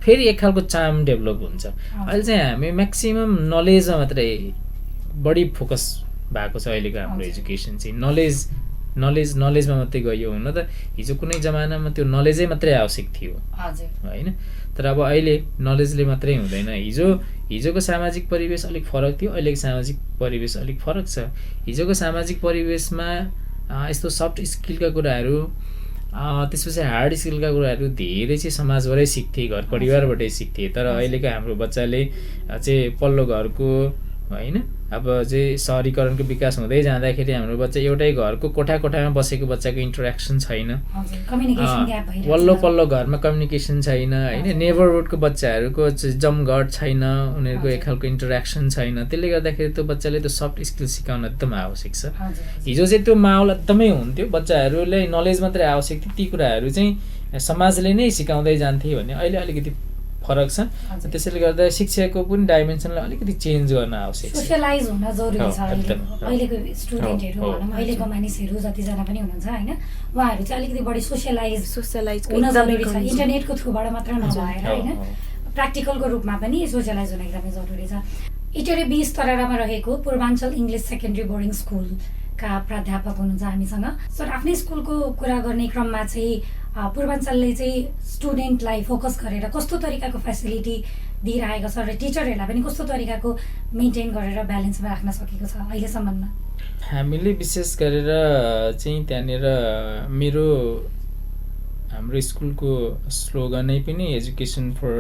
S3: फेरि एक खालको चार्म डेभलप हुन्छ। अहिले चाहिँ हामी म्याक्सिमम नलेजमा मात्रै बढी फोकस भएको छ अहिलेको हाम्रो एजुकेसन चाहिँ। नलेजमा मात्रै गयो। हुन त हिजो कुनै जमानामा त्यो नलेजै मात्रै आवश्यक थियो होइन, तर अब अहिले नलेजले मात्रै हुँदैन। हिजोको सामाजिक परिवेश अलिक फरक थियो, अहिलेको सामाजिक परिवेश अलिक फरक छ। हिजोको सामाजिक परिवेशमा यस्तो सफ्ट स्किलका कुराहरू, त्यसपछि हार्ड स्किलका कुराहरू धेरै चाहिँ समाजबाटै सिक्थे, घर परिवारबाटै सिक्थे। तर अहिलेको हाम्रो बच्चाले चाहिँ पल्लो घरको होइन, अब चाहिँ सहरीकरणको विकास हुँदै जाँदाखेरि हाम्रो बच्चा एउटै घरको कोठामा बसेको बच्चाको इन्टरेक्सन छैन, पल्लो घरमा कम्युनिकेसन छैन होइन, नेबरहुडको बच्चाहरूको जमघट छैन, उनीहरूको एक खालको इन्टरेक्सन छैन। त्यसले गर्दाखेरि त्यो बच्चाले त्यो सफ्ट स्किल सिकाउन एकदम आवश्यक छ। हिजो चाहिँ त्यो माहौल एकदमै हुन्थ्यो, बच्चाहरूलाई नलेज मात्रै आवश्यक थियो, ती कुराहरू चाहिँ समाजले नै सिकाउँदै जान्थे भने अहिले अलिकति फरक छ। त्यसैले गर्दा शिक्षाको पनि डाइमेन्सनलाई अलिकति चेन्ज गर्न आवश्यक छ।
S2: सोसियलाइज हुन जरुरी छ।
S3: एकदम।
S2: अहिलेको स्टुडेन्टहरू भनौँ, अहिलेको मानिसहरू जतिजना पनि हुनुहुन्छ होइन, उहाँहरू चाहिँ अलिकति बढी सोसियलाइज हुन जरुरी छ। इन्टरनेटको थ्रुबाट मात्र नभएर होइन, प्र्याक्टिकलको रूपमा पनि सोसियलाइज हुन एकदमै जरुरी छ। इटरी 20 तरारामा रहेको पूर्वाञ्चल इङ्ग्लिस सेकेन्ड्री बोर्डिङ स्कुलका प्राध्यापक हुनुहुन्छ हामीसँग। सर, आफ्नै स्कुलको कुरा गर्ने क्रममा चाहिँ पूर्वाञ्चलले चाहिँ स्टुडेन्टलाई फोकस गरेर कस्तो तरिकाको फेसिलिटी दिइरहेको छ र टिचरहरूलाई पनि कस्तो तरिकाको मेन्टेन गरेर ब्यालेन्समा राख्न सकेको छ अहिलेसम्ममा?
S3: हामीले विशेष गरेर चाहिँ त्यहाँनिर हाम्रो स्कुलको स्लोगनै पनि education for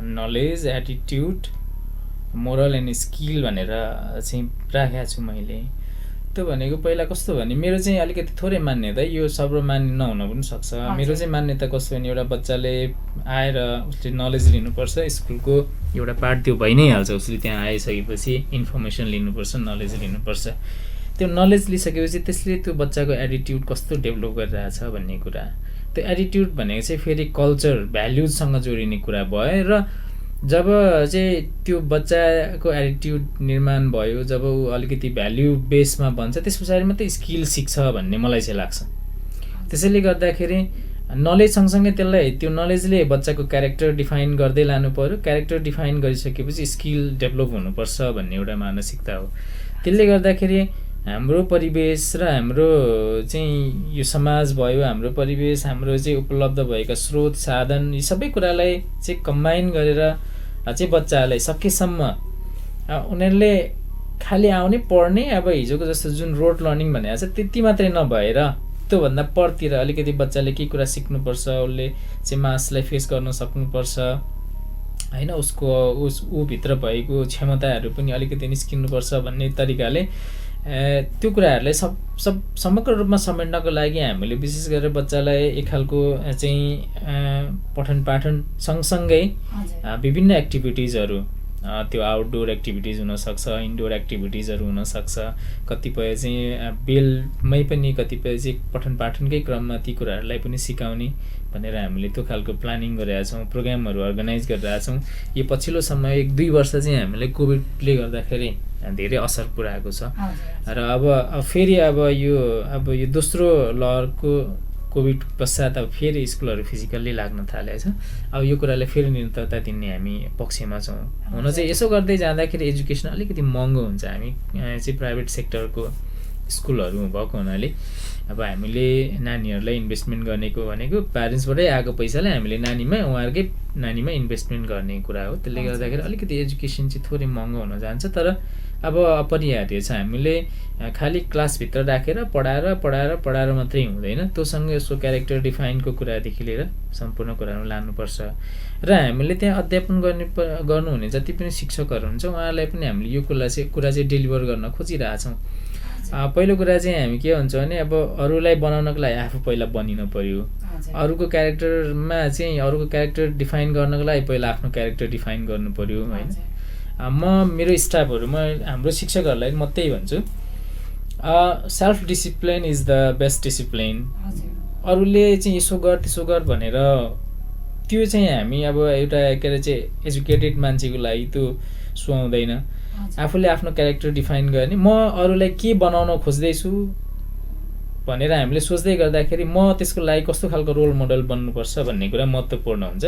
S3: knowledge, attitude, moral and skill भनेर चाहिँ राखेको छु मैले। त्यो भनेको पहिला कस्तो भने मेरो चाहिँ अलिकति थोरै मान्यता, यो सब मान्य नहुन पनि सक्छ। मेरो चाहिँ मान्यता कस्तो भने एउटा बच्चाले आएर उसले नलेज लिनुपर्छ, स्कुलको एउटा पार्ट त्यो भइ नै हाल्छ। उसले त्यहाँ आइसकेपछि इन्फर्मेसन लिनुपर्छ, नलेज लिनुपर्छ। त्यो नलेज लिइसकेपछि त्यसले त्यो बच्चाको एटिट्युड कस्तो डेभलप गरिरहेछ भन्ने कुरा, त्यो एटिट्युड भनेको चाहिँ फेरि कल्चर भ्याल्युजसँग जोडिने कुरा भयो। र जब चाहिँ त्यो बच्चाको एटिट्युड निर्माण भयो, जब ऊ अलिकति भ्याल्यु बेसमा बन्छ, त्यस पछाडि मात्रै स्किल सिक्छ भन्ने मलाई चाहिँ लाग्छ। त्यसैले गर्दाखेरि नलेज सँगसँगै त्यसलाई त्यो नलेजले बच्चाको क्यारेक्टर डिफाइन गर्दै लानु पर्यो। क्यारेक्टर डिफाइन गरिसकेपछि स्किल डेभलप हुनुपर्छ भन्ने एउटा मानसिकता हो। त्यसले गर्दाखेरि हाम्रो परिवेश र हाम्रो चाहिँ यो समाज भयो, हाम्रो परिवेश, हाम्रो चाहिँ उपलब्ध भएका स्रोत साधन, यी सबै कुरालाई चाहिँ कम्बाइन गरेर चाहिँ बच्चाहरूलाई सकेसम्म उनीहरूले खालि आउने पढ्ने, अब हिजोको जस्तो जुन रोड लर्निङ भनेको छ त्यति मात्रै नभएर त्योभन्दा परतिर अलिकति बच्चाले के कुरा सिक्नुपर्छ, उसले चाहिँ मासलाई फेस गर्न सक्नुपर्छ होइन, ऊभित्र भएको क्षमताहरू पनि अलिकति निस्किनुपर्छ भन्ने तरिकाले त्यो कुराहरूलाई समग्र रूपमा समेट्नको लागि हामीले विशेष गरेर बच्चालाई एक खालको चाहिँ पठन पाठन सँगसँगै विभिन्न एक्टिभिटिजहरू, त्यो आउटडोर एक्टिभिटिज हुनसक्छ, इन्डोर एक्टिभिटिजहरू हुनसक्छ, कतिपय चाहिँ बेलमै पनि कतिपय चाहिँ पठन पाठनकै क्रममा ती कुराहरूलाई पनि सिकाउने भनेर हामीले त्यो खालको प्लानिङ गरिरहेका छौँ, प्रोग्रामहरू अर्गनाइज गरिरहेका छौँ। यो पछिल्लो समय 1-2 वर्ष चाहिँ हामीले कोभिडले गर्दाखेरि धेरै असर पुऱ्याएको छ। र अब फेरि अब यो दोस्रो लहरको कोभिड पश्चात अब फेरि स्कुलहरू फिजिकल्ली लाग्न थालेको छ। अब यो कुरालाई फेरि निरन्तरता दिने हामी पक्षमा छौँ। हुन चाहिँ यसो गर्दै जाँदाखेरि एजुकेसन अलिकति महँगो हुन्छ। हामी चाहिँ प्राइभेट सेक्टरको स्कुलहरू भएको हुनाले अब हामीले नानीहरूलाई इन्भेस्टमेन्ट गरेको भनेको प्यारेन्ट्सबाटै आएको पैसाले हामीले उहाँहरूकै नानीमा इन्भेस्टमेन्ट गर्ने कुरा हो। त्यसले गर्दाखेरि अलिकति एजुकेसन चाहिँ थोरै महँगो हुन जान्छ। तर अब अपरिहार्य छ, हामीले खालि क्लासभित्र राखेर पढाएर मात्रै हुँदैन। त्योसँग यसको क्यारेक्टर डिफाइनको कुरादेखि लिएर सम्पूर्ण कुराहरू लानुपर्छ। र हामीले त्यहाँ अध्यापन गर्नुहुने जति पनि शिक्षकहरू हुन्छ उहाँहरूलाई पनि हामीले यो कुरा चाहिँ डेलिभर गर्न खोजिरहेछौँ। पहिलो कुरा चाहिँ हामी के हुन्छ भने अब अरूलाई बनाउनको लागि आफू पहिला बनिनु पर्यो। अरूको क्यारेक्टर डिफाइन गर्नको लागि पहिला आफ्नो क्यारेक्टर डिफाइन गर्नु पर्यो होइन। मेरो स्टाफहरू, हाम्रो शिक्षकहरूलाई म त्यही भन्छु, self discipline is the best discipline. अरूले चाहिँ यसो गर त्यसो गर भनेर त्यो चाहिँ हामी अब एउटा के अरे चाहिँ एजुकेटेड मान्छेको लागि त्यो सुहाउँदैन। आफूले आफ्नो क्यारेक्टर डिफाइन गर्ने, म अरूलाई के बनाउन खोज्दैछु भनेर हामीले सोच्दै गर्दाखेरि म त्यसको लागि कस्तो खालको रोल मोडल बन्नुपर्छ भन्ने कुरा महत्त्वपूर्ण हुन्छ।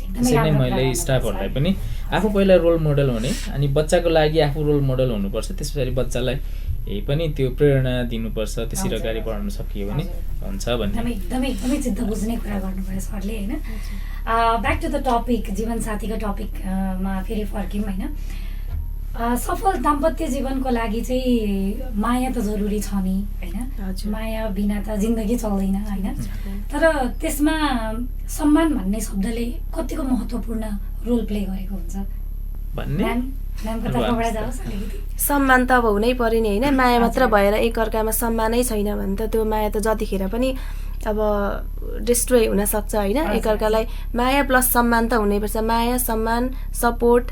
S3: त्यसैले मैले स्टाफहरूलाई पनि आफू पहिला रोल मोडल हुने, अनि बच्चाको लागि आफू रोल मोडल हुनुपर्छ, त्यस पछाडि बच्चालाई यही पनि त्यो प्रेरणा दिनुपर्छ। त्यसरी अगाडि बढाउन सकियो भने हुन्छ भन्ने
S2: एकदमै चित्त बुझ्ने कुरा गर्नुभयो सरले होइन। ब्याक टु द टपिक, जीवनसाथीको टपिकमा फेरि फर्क्यौँ होइन। सफल दाम्पत्य जीवनको लागि चाहिँ माया त जरुरी छ नि होइन, माया बिना त जिन्दगी चल्दैन होइन। तर त्यसमा सम्मान भन्ने शब्दले कतिको महत्त्वपूर्ण रोल प्ले गरेको हुन्छ भन्ने
S4: सम्मान त अब हुनै पर्यो नि होइन। माया मात्र भएर एकअर्कामा सम्मानै छैन भने त त्यो माया त जतिखेर पनि अब डिस्ट्रोय हुनसक्छ होइन। एकअर्कालाई माया प्लस सम्मान त हुनैपर्छ। माया, सम्मान, सपोर्ट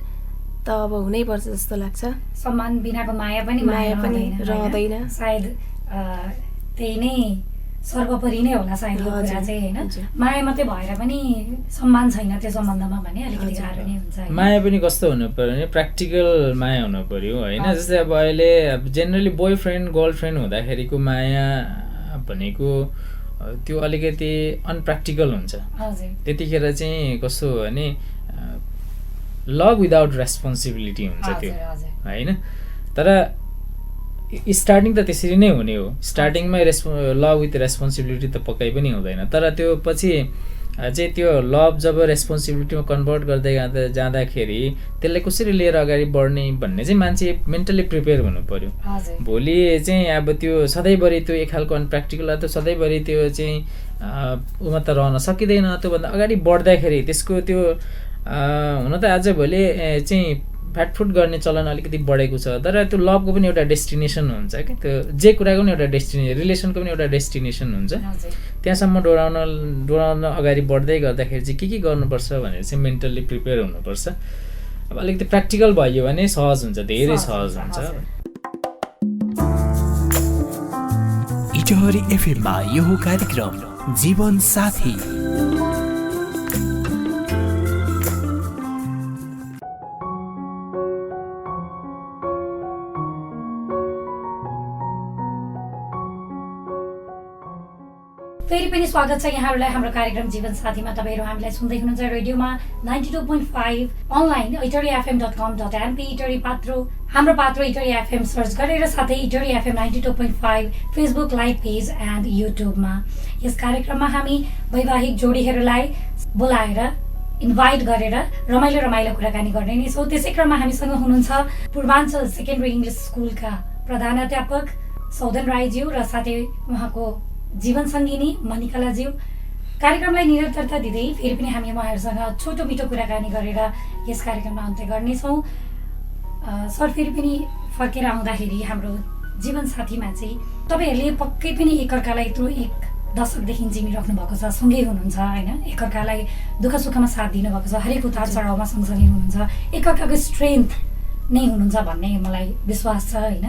S4: त अब हुनैपर्छ जस्तो लाग्छ।
S2: सम्मान बिनाको माया पनि
S4: रहँदैन।
S2: सायद त्यही नै सर्वोपरि नै होला सायद यो कुरा चाहिँ होइन
S4: हजुर।
S2: माया मात्रै भएर पनि सम्मान छैन त्यो सम्बन्धमा भने अलिकति गाह्रो नै हुन्छ होइन?
S3: माया पनि कस्तो हुनु पर्यो भने प्र्याक्टिकल माया हुनु पर्यो होइन। जस्तै अब अहिले जेनरली बोयफ्रेन्ड गर्लफ्रेन्ड हुँदाखेरिको माया भनेको त्यो अलिकति अनप्र्याक्टिकल हुन्छ।
S2: हजुर
S3: त्यतिखेर चाहिँ कस्तो हो भने लभ विदाउट रेस्पोन्सिबिलिटी हुन्छ त्यो
S2: हजुर हजुर
S3: होइन। तर स्टार्टिङ त त्यसरी नै हुने हो, स्टार्टिङमै लभ विथ रेस्पोन्सिबिलिटी त पक्कै पनि हुँदैन। तर त्यो पछि चाहिँ त्यो लभ जब रेस्पोन्सिबिलिटीमा कन्भर्ट गर्दै जाँदाखेरि त्यसलाई कसरी लिएर अगाडि बढ्ने भन्ने चाहिँ मान्छे मेन्टली प्रिपेयर हुनु पर्यो।
S2: हजुर
S3: भोलि चाहिँ अब त्यो सधैँभरि त्यो एक खालको अनप्र्याक्टिकल त सधैँभरि त्यो चाहिँ उमा त रहन सकिँदैन। त्योभन्दा अगाडि बढ्दाखेरि त्यसको त्यो हुन त आजभोलि चाहिँ फ्याटफुट गर्ने चलन अलिकति बढेको छ। तर त्यो लभको पनि एउटा डेस्टिनेसन हुन्छ क्या, त्यो जे कुराको पनि एउटा रिलेसनको पनि एउटा डेस्टिनेसन हुन्छ।
S2: हजुर
S3: त्यहाँसम्म डोराउन अगाडि बढ्दै गर्दाखेरि चाहिँ के गर्नुपर्छ भनेर चाहिँ मेन्टल्ली प्रिपेयर हुनुपर्छ। अब अलिकति प्र्याक्टिकल भयो भने सहज हुन्छ, धेरै सहज हुन्छ।
S1: इटहरी एफएममा यो कार्यक्रम जीवन साथी।
S2: फेरि पनि स्वागत छ यहाँहरूलाई हाम्रो कार्यक्रम जीवन साथीमा। तपाईँहरू हामीलाई सुन्दै हुनुहुन्छ रेडियोमा 92.5, अनलाइन itoryfm.com.mp, इटरी पात्रो हाम्रो पात्रो इटरी एफएम सर्च गरेर, साथै Itahari FM 92.5 Facebook live page and युट्युबमा। यस कार्यक्रममा हामी वैवाहिक जोडीहरूलाई बोलाएर इन्भाइट गरेर रमाइलो कुराकानी गर्ने नै छौँ। त्यसै क्रममा हामीसँग हुनुहुन्छ पूर्वाञ्चल सेकेन्डरी इङ्ग्लिस स्कुलका प्रधानाध्यापक सौधन राईज्यू र साथै उहाँको जीवन सङ्गिनी मणिकलाज्यू। कार्यक्रमलाई निरन्तरता दिँदै फेरि पनि हामी उहाँहरूसँग छोटो मिठो कुराकानी गरेर यस कार्यक्रममा अन्त्य गर्नेछौँ। सर फेरि पनि फर्केर आउँदाखेरि हाम्रो जीवन साथीमा चाहिँ तपाईँहरूले पक्कै पनि एकअर्कालाई यत्रो एक दशकदेखि चिनिराख्नु भएको छ, सँगै हुनुहुन्छ होइन, एकअर्कालाई दुःख सुखमा साथ दिनुभएको छ, हरेक उतार चढाउमा सँगसँगै हुनुहुन्छ, एकअर्काको स्ट्रेन्थ नै हुनुहुन्छ भन्ने मलाई विश्वास छ होइन।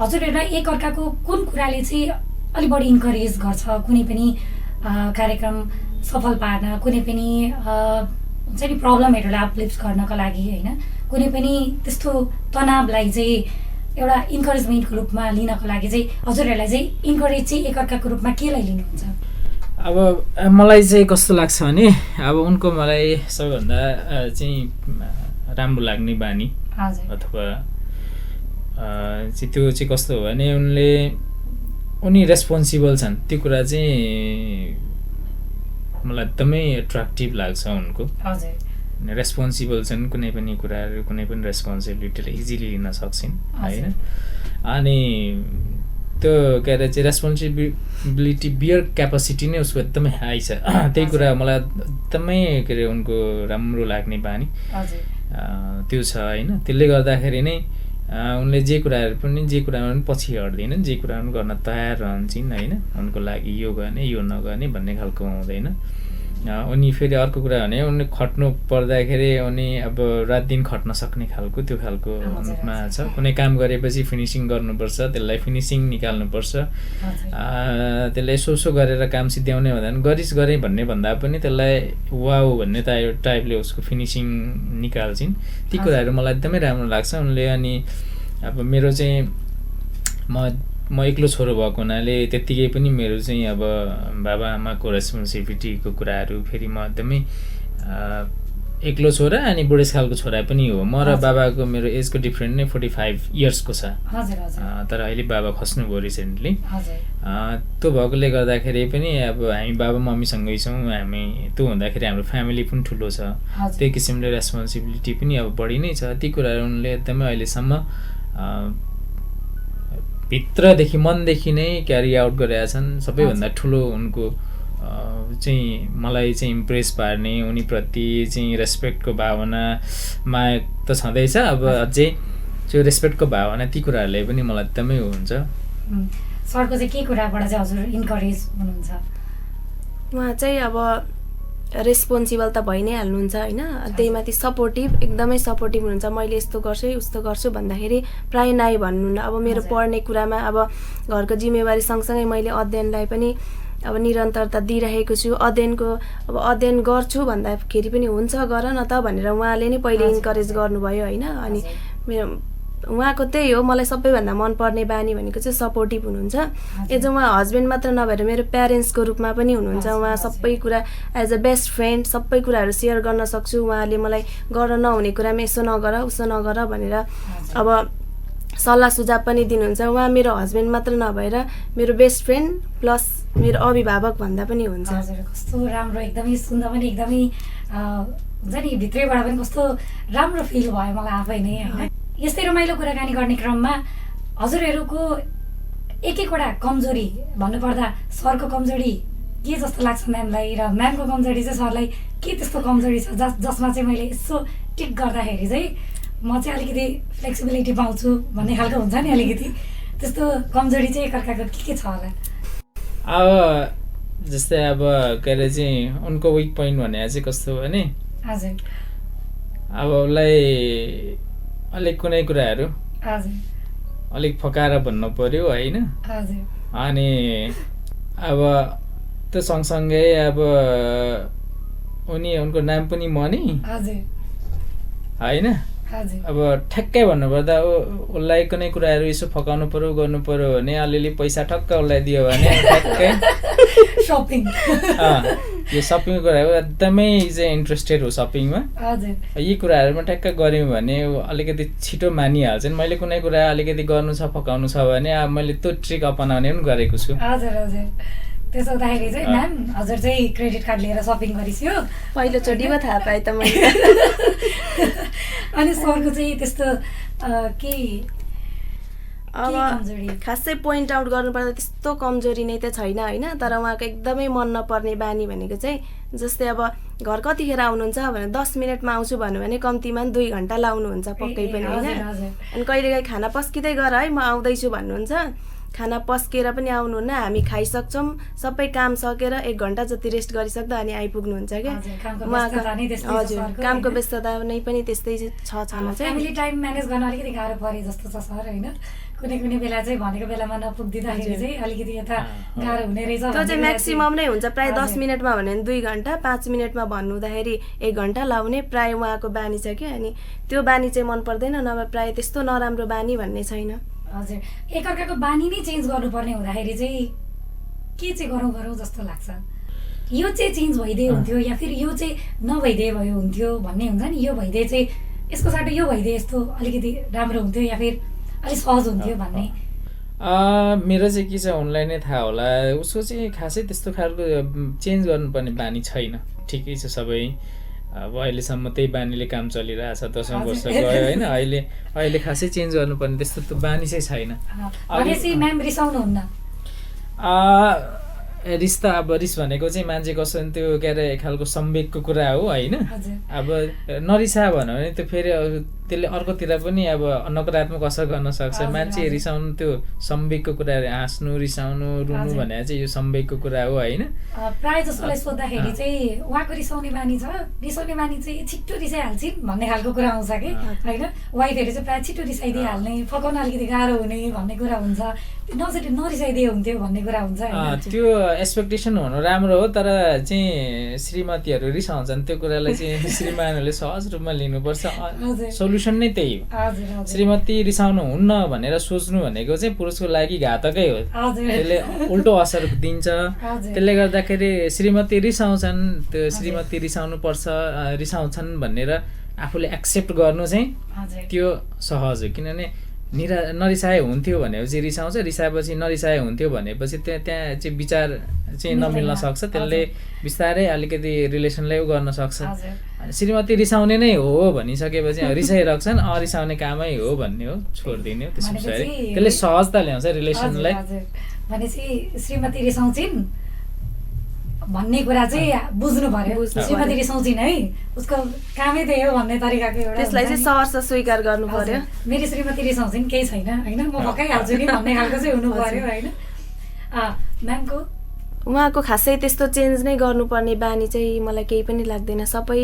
S2: हजुरहरूलाई एकअर्काको कुन कुराले चाहिँ अलिक बढी इन्करेज गर्छ कुनै पनि कार्यक्रम सफल पार्न, कुनै पनि हुन्छ नि प्रब्लमहरूलाई अपलिफ्ट गर्नको लागि होइन, कुनै पनि त्यस्तो तनावलाई चाहिँ एउटा इन्करेजमेन्टको रूपमा लिनको लागि चाहिँ हजुरहरूलाई चाहिँ इन्करेज चाहिँ एकअर्काको रूपमा केलाई लिनुहुन्छ?
S3: अब मलाई चाहिँ कस्तो लाग्छ भने अब उनको मलाई सबैभन्दा चाहिँ राम्रो लाग्ने बानी अथवा चाहिँ त्यो चाहिँ कस्तो हो भने उनी रेस्पोन्सिबल छन्, त्यो कुरा चाहिँ मलाई एकदमै एट्र्याक्टिभ लाग्छ उनको। रेस्पोन्सिबल छन्, कुनै पनि कुराहरू कुनै पनि रेस्पोन्सिबिलिटीलाई इजिली लिन सक्छन् होइन। अनि त्यो के अरे चाहिँ रेस्पोन्सिबिलिटी बियर क्यापासिटी नै उसको एकदमै हाई छ। त्यही कुरा मलाई एकदमै के अरे उनको राम्रो लाग्ने बानी त्यो छ होइन। त्यसले गर्दाखेरि नै उनले जे कुरामा पनि पछि हट्दैनन्, जे कुराहरू गर्न तयार रहन्छन् होइन। उनको लागि यो गर्ने यो नगर्ने भन्ने खालको हुँदैन। उनी फेरि अर्को कुरा भने उनले खट्नु पर्दाखेरि उनी अब रात दिन खट्न सक्ने खालको त्यो खालको रूपमा छ। कुनै काम गरेपछि फिनिसिङ गर्नुपर्छ, त्यसलाई फिनिसिङ निकाल्नुपर्छ, त्यसलाई यसो गरेर काम सिद्ध्याउने भन्दा गरेँ भन्ने भन्दा पनि त्यसलाई वाउ भन्ने टाइपले उसको फिनिसिङ निकाल्छिन्। ती कुराहरू मलाई एकदमै राम्रो लाग्छ उनले। अनि अब मेरो चाहिँ म एक्लो छोरो भएको हुनाले त्यत्तिकै पनि मेरो चाहिँ अब बाबा आमाको रेस्पोन्सिबिलिटीको कुराहरू फेरि म एकदमै एक्लो छोरा अनि बुढेसकालको छोरा पनि हो। म र बाबाको मेरो एजको डिफ्रेन्ट नै 45 इयर्सको छ। तर अहिले बाबा खस्नुभयो रिसेन्टली। त्यो भएकोले गर्दाखेरि पनि अब हामी बाबा मम्मीसँगै छौँ। हामी त्यो हुँदाखेरि हाम्रो फ्यामिली पनि ठुलो छ, त्यही किसिमले रेस्पोन्सिबिलिटी पनि अब बढी नै छ। ती कुराहरू उनले एकदमै अहिलेसम्म भित्रदेखि मनदेखि नै क्यारी आउट गरेका छन्। सबैभन्दा ठुलो उनको चाहिँ मलाई चाहिँ इम्प्रेस पार्ने उनीप्रति चाहिँ रेस्पेक्टको भावना, माया त छँदैछ, अब अझै त्यो रेस्पेक्टको भावना, ती कुराहरूले पनि मलाई एकदमै हुन्छ।
S2: सरको चाहिँ के कुराबाट चाहिँ हजुर इन्करेज हुनुहुन्छ?
S4: उहाँ चाहिँ अब रेस्पोन्सिबल त भइ नै हाल्नुहुन्छ होइन, त्यही माथि सपोर्टिभ, एकदमै सपोर्टिभ हुनुहुन्छ। मैले यस्तो गर्छु उस्तो गर्छु भन्दाखेरि प्राय नाइ भन्नुहुन्न। अब मेरो पढ्ने कुरामा अब घरको जिम्मेवारी सँगसँगै मैले अध्ययनलाई पनि अब निरन्तरता दिइरहेको छु। अध्ययन गर्छु भन्दाखेरि पनि हुन्छ गर न त भनेर उहाँले नै पहिले इन्करेज गर्नुभयो होइन। अनि मेरो उहाँको त्यही हो, मलाई सबैभन्दा मनपर्ने बानी भनेको चाहिँ सपोर्टिभ हुनुहुन्छ। एज उहाँ हस्बेन्ड मात्र नभएर मेरो प्यारेन्ट्सको रूपमा पनि हुनुहुन्छ। उहाँ सबै कुरा एज अ बेस्ट फ्रेन्ड सबै कुराहरू सेयर गर्न सक्छु। उहाँले मलाई गर नहुने कुरामा यसो नगर उसो नगर भनेर अब सल्लाह सुझाव पनि दिनुहुन्छ। उहाँ मेरो हस्बेन्ड मात्र नभएर मेरो बेस्ट फ्रेन्ड प्लस मेरो अभिभावक भन्दा पनि हुन्छ।
S2: हजुर कस्तो राम्रो, एकदमै सुन्दा पनि एकदमै हुन्छ नि भित्रैबाट पनि कस्तो राम्रो फिल भयो मलाई आफै नै होइन। यस्तै रमाइलो कुराकानी गर्ने क्रममा हजुरहरूको एक एकवटा कमजोरी भन्नुपर्दा सरको कमजोरी के जस्तो लाग्छ म्यामलाई र म्यामको कमजोरी चाहिँ सरलाई के त्यस्तो कमजोरी छ जसमा चाहिँ मैले यसो टिक गर्दाखेरि चाहिँ म चाहिँ अलिकति फ्लेक्सिबिलिटी पाउँछु भन्ने खालको हुन्छ नि अलिकति, त्यस्तो कमजोरी चाहिँ एकअर्काको के छ होला?
S3: अब जस्तै अब के अरे चाहिँ उनको विक पोइन्ट भने चाहिँ कस्तो हो भने
S2: हजुर
S3: अब उसलाई अलिक कुनै कुराहरू
S2: हजुर
S3: अलिक फकाएर भन्नु पर्यो होइन।
S2: हजुर
S3: अनि अब त्यो सँगसँगै अब उनको नाम पनि मनी
S2: हजुर
S3: होइन।
S2: हजुर
S3: अब ठ्याक्कै भन्नुपर्दा उसलाई कुनै कुराहरू यसो फकाउनु पर्यो गर्नु पर्यो भने अलिअलि पैसा ठक्क उसलाई दियो भने ठ्याक्कै
S2: सपिङ
S3: यो सपिङको कुराहरू एकदमै चाहिँ इन्ट्रेस्टेड हो सपिङमा।
S2: हजुर
S3: यी कुराहरूमा ठ्याक्क गऱ्यौँ भने अलिकति छिटो मानिहाल्छन्। मैले कुनै कुरा अलिकति गर्नु छ फकाउनु छ भने अब मैले त्यो ट्रिक अपनाउने पनि गरेको छु।
S2: हजुर हजुर त्यसो हुँदाखेरि चाहिँ म्याम हजुर चाहिँ क्रेडिट कार्ड लिएर सपिङ गरिसक्यो
S4: पहिलोचोटि पो थाहा पाएँ त मैले।
S2: अनि सरको चाहिँ त्यस्तो केही
S4: अब खासै पोइन्ट आउट गर्नुपर्दा त्यस्तो कमजोरी नै त छैन होइन। तर उहाँको एकदमै मन नपर्ने बानी भनेको चाहिँ जस्तै अब घर कतिखेर आउनुहुन्छ भने 10 मिनटमा आउँछु भन्यो भने कम्तीमा 2 घन्टा लाउनुहुन्छ पक्कै पनि होइन। अनि कहिलेकाहीँ खाना पस्किँदै गर है म आउँदैछु भन्नुहुन्छ, खाना पस्केर पनि आउनुहुन्न, हामी खाइसक्छौँ सबै काम सकेर 1 घन्टा जति रेस्ट गरिसक्दा अनि आइपुग्नुहुन्छ क्या। हजुर कामको व्यस्तता नै पनि त्यस्तै छ छन चाहिँ।
S2: फ्यामिली टाइम म्यानेज गर्न अलिकति गाह्रो परे जस्तो छ सर होइन। कुनै कुनै बेला चाहिँ भनेको बेलामा नपुग्दिँदाखेरि चाहिँ अलिकति यता गाह्रो हुने रहेछ।
S4: त्यो चाहिँ म्याक्सिमम नै हुन्छ प्राय 10 मिनटमा भने 2 घन्टा, 5 मिनटमा भन्नु हुँदाखेरि 1 घन्टा लाउने प्राय उहाँको बानी छ क्या। अनि त्यो बानी चाहिँ मन पर्दैन, नभए प्राय त्यस्तो नराम्रो बानी भन्ने छैन।
S2: हजुर एकअर्काको बानी नै चेन्ज गर्नुपर्ने हुँदाखेरि चाहिँ के चाहिँ गरौँ जस्तो लाग्छ? यो चाहिँ चेन्ज भइदिए हुन्थ्यो या फिर यो चाहिँ नभइदिए भयो हुन्थ्यो भन्ने हुन्छ नि। यो भइदिए चाहिँ यसको साटो यो भइदिए यस्तो अलिकति राम्रो हुन्थ्यो या फिर अलिक सहज हुन्थ्यो भन्ने?
S3: मेरो चाहिँ के छ उनलाई नै थाहा होला। उसको चाहिँ खासै त्यस्तो खालको चेन्ज गर्नुपर्ने बानी छैन, ठिकै छ सबै। अब अहिलेसम्म त्यही बानीले काम चलिरहेछ, 10 वर्ष गयो होइन। अहिले खासै चेन्ज गर्नुपर्ने त्यस्तो त बानी चाहिँ छैन।
S2: भनेपछि म्याम रिसाउनुहुन्न?
S3: रिस त अब रिस भनेको चाहिँ मान्छे कस्तो त्यो के अरे एक खालको संवेगको कुरा हो होइन। अब नरिसा भन्यो भने त्यो फेरि त्यसले अर्कोतिर पनि अब नकारात्मक असर गर्न सक्छ। मान्छे रिसाउनु त्यो संवेगको कुरा, हाँस्नु रिसाउनु रुनु भनेर चाहिँ यो संवेगको कुरा हो होइन।
S2: प्रायः जसोलाई सोद्धाखेरि चाहिँ उहाँको रिसाउने बानी छ, रिसाउने बानी चाहिँ छिट्टो रिसाइहाल्छिन् भन्ने खालको कुरा आउँछ कि होइन। वाइफहरू चाहिँ प्रायः छिट्टो रिसाइदिइहाल्ने, फकाउन अलिकति गाह्रो हुने भन्ने कुरा हुन्छ, नरिसाइदिए हुन्थ्यो भन्ने कुरा हुन्छ।
S3: त्यो एक्सपेक्टेसन हुनु राम्रो हो, तर चाहिँ श्रीमतीहरू रिसाउँछन् त्यो कुरालाई चाहिँ श्रीमानहरूले सहज रूपमा लिनुपर्छ। सोल्युसन नै त्यही हो। श्रीमती रिसाउनु हुन्न भनेर सोच्नु भनेको चाहिँ पुरुषको लागि घातकै हो, त्यसले उल्टो असर दिन्छ। त्यसले गर्दाखेरि श्रीमती रिसाउँछन्, त्यो श्रीमती रिसाउनु पर्छ रिसाउँछन् भनेर आफूले एक्सेप्ट गर्नु चाहिँ त्यो सहज हो। किनभने नरिसाए हुन्थ्यो भनेपछि रिसाउँछ, रिसाएपछि नरिसाए हुन्थ्यो भनेपछि त्यहाँ चाहिँ विचार चाहिँ नमिल्न सक्छ। त्यसले बिस्तारै अलिकति रिलेसनलाई गर्न सक्छ। श्रीमती रिसाउने नै हो भनिसकेपछि रिसाइरहेछन्, रिसाउने कामै हो भन्ने हो, छोडिदिने हो। त्यसले सहजता ल्याउँछ रिलेसनलाई।
S2: भनेपछि श्रीमती रिसाउँछिन् भन्ने कुरा चाहिँ बुझ्नु पर्यो। श्रीमती रिसाउँछिन् है, उसको कामै त्यही हो भन्ने तरिकाको एउटा
S4: त्यसलाई चाहिँ सहर्ष स्वीकार गर्नु पर्यो।
S2: मेरो श्रीमती रिसाउँछिन् केही छैन होइन, म भकाइहाल्छु नि भन्ने खालको चाहिँ हुनु पर्यो होइन। म्यामको
S4: उहाँको खासै त्यस्तो चेन्ज नै गर्नुपर्ने बानी चाहिँ मलाई केही पनि लाग्दैन, सबै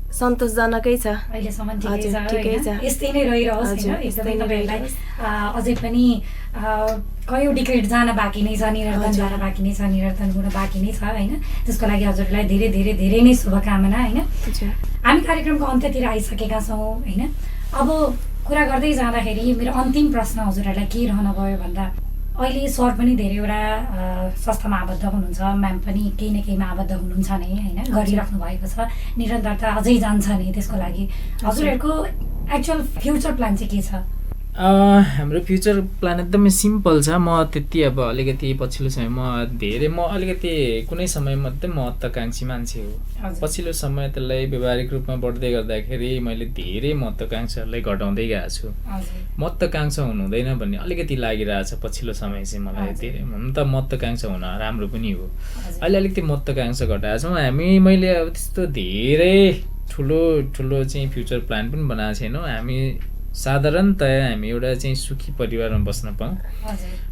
S4: सन्तोषजनकै छ
S2: अहिलेसम्म
S4: हजुर, ठिकै
S2: ठिकै
S4: छ।
S2: छ, यस्तै नै रहिरहोस्
S4: हजुर,
S2: होइन।
S4: यस्तै
S2: एकदमै
S4: नै
S2: तपाईँहरूलाई
S4: रहिरहोस्।
S2: अझै पनि कयौँ डिग्रेड जान बाँकी नै छ, निरर्धन
S4: हजुर।
S2: जान बाँकी नै छ, निरर्धन हुन बाँकी नै छ होइन। त्यसको लागि हजुरलाई धेरै धेरै धेरै नै शुभकामना होइन।
S4: हजुर।
S2: हामी कार्यक्रमको अन्त्यतिर आइसकेका छौँ होइन। अब कुरा गर्दै जाँदाखेरि मेरो अन्तिम प्रश्न हजुरहरूलाई के रहन गयो भन्दा, अहिले सर पनि धेरैवटा संस्थामा आबद्ध हुनुहुन्छ, म्याम पनि केही न केहीमा आबद्ध हुनुहुन्छ नै होइन, गरिराख्नु भएको छ, निरन्तरता अझै जान्छ नि। त्यसको लागि हजुरहरूको एक्चुअल फ्युचर प्लान चाहिँ के छ?
S3: हाम्रो फ्युचर प्लान एकदमै सिम्पल छ। म त्यति अब अलिकति पछिल्लो समय म अलिकति कुनै समयमा मात्रै महत्त्वाकाङ्क्षी मान्छे हो।
S2: हजुर।
S3: पछिल्लो समय त्यसलाई व्यवहारिक रूपमा बढ्दै गर्दाखेरि मैले धेरै महत्त्वाकाङ्क्षाहरूलाई घटाउँदै गएको छु।
S2: हजुर
S3: महत्त्वाकाङ्क्षा हुनु हुँदैन भन्ने अलिकति लागिरहेछ पछिल्लो समय चाहिँ मलाई। धेरै हुन त महत्त्वाकाङ्क्षा हुन राम्रो पनि हो। अहिले अलिकति महत्त्वाकाङ्क्षा घटाएको छौँ मैले अब त्यस्तो धेरै ठुलो चाहिँ फ्युचर प्लान पनि बनाएको छैनौँ। हामी साधारणतया हामी एउटा चाहिँ सुखी परिवारमा बस्न पाऊँ।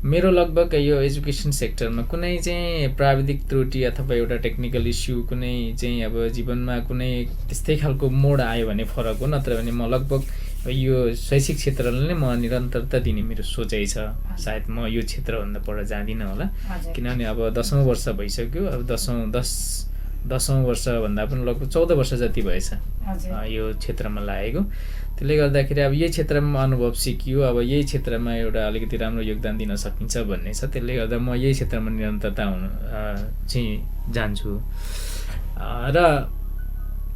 S3: मेरो लगभग यो एजुकेसन सेक्टरमा कुनै चाहिँ प्राविधिक त्रुटि अथवा एउटा टेक्निकल इस्यु कुनै चाहिँ अब जीवनमा कुनै त्यस्तै खालको मोड आयो भने फरक हो, नत्र भने म लगभग यो शैक्षिक क्षेत्रलाई नै म निरन्तरता दिने मेरो सोचाइ छ। सायद म यो क्षेत्रभन्दा पर जाँदिनँ होला, किनभने अब 10औं वर्ष भइसक्यो। अब 10औं वर्षभन्दा पनि लगभग 14 वर्ष जति भएछ यो क्षेत्रमा लागेको। त्यसले गर्दाखेरि अब यही क्षेत्रमा अनुभव सिकियो। अब यही क्षेत्रमा एउटा अलिकति राम्रो योगदान दिन सकिन्छ भन्ने छ। त्यसले गर्दा म यही क्षेत्रमा निरन्तरता चाहिँ जान्छु। र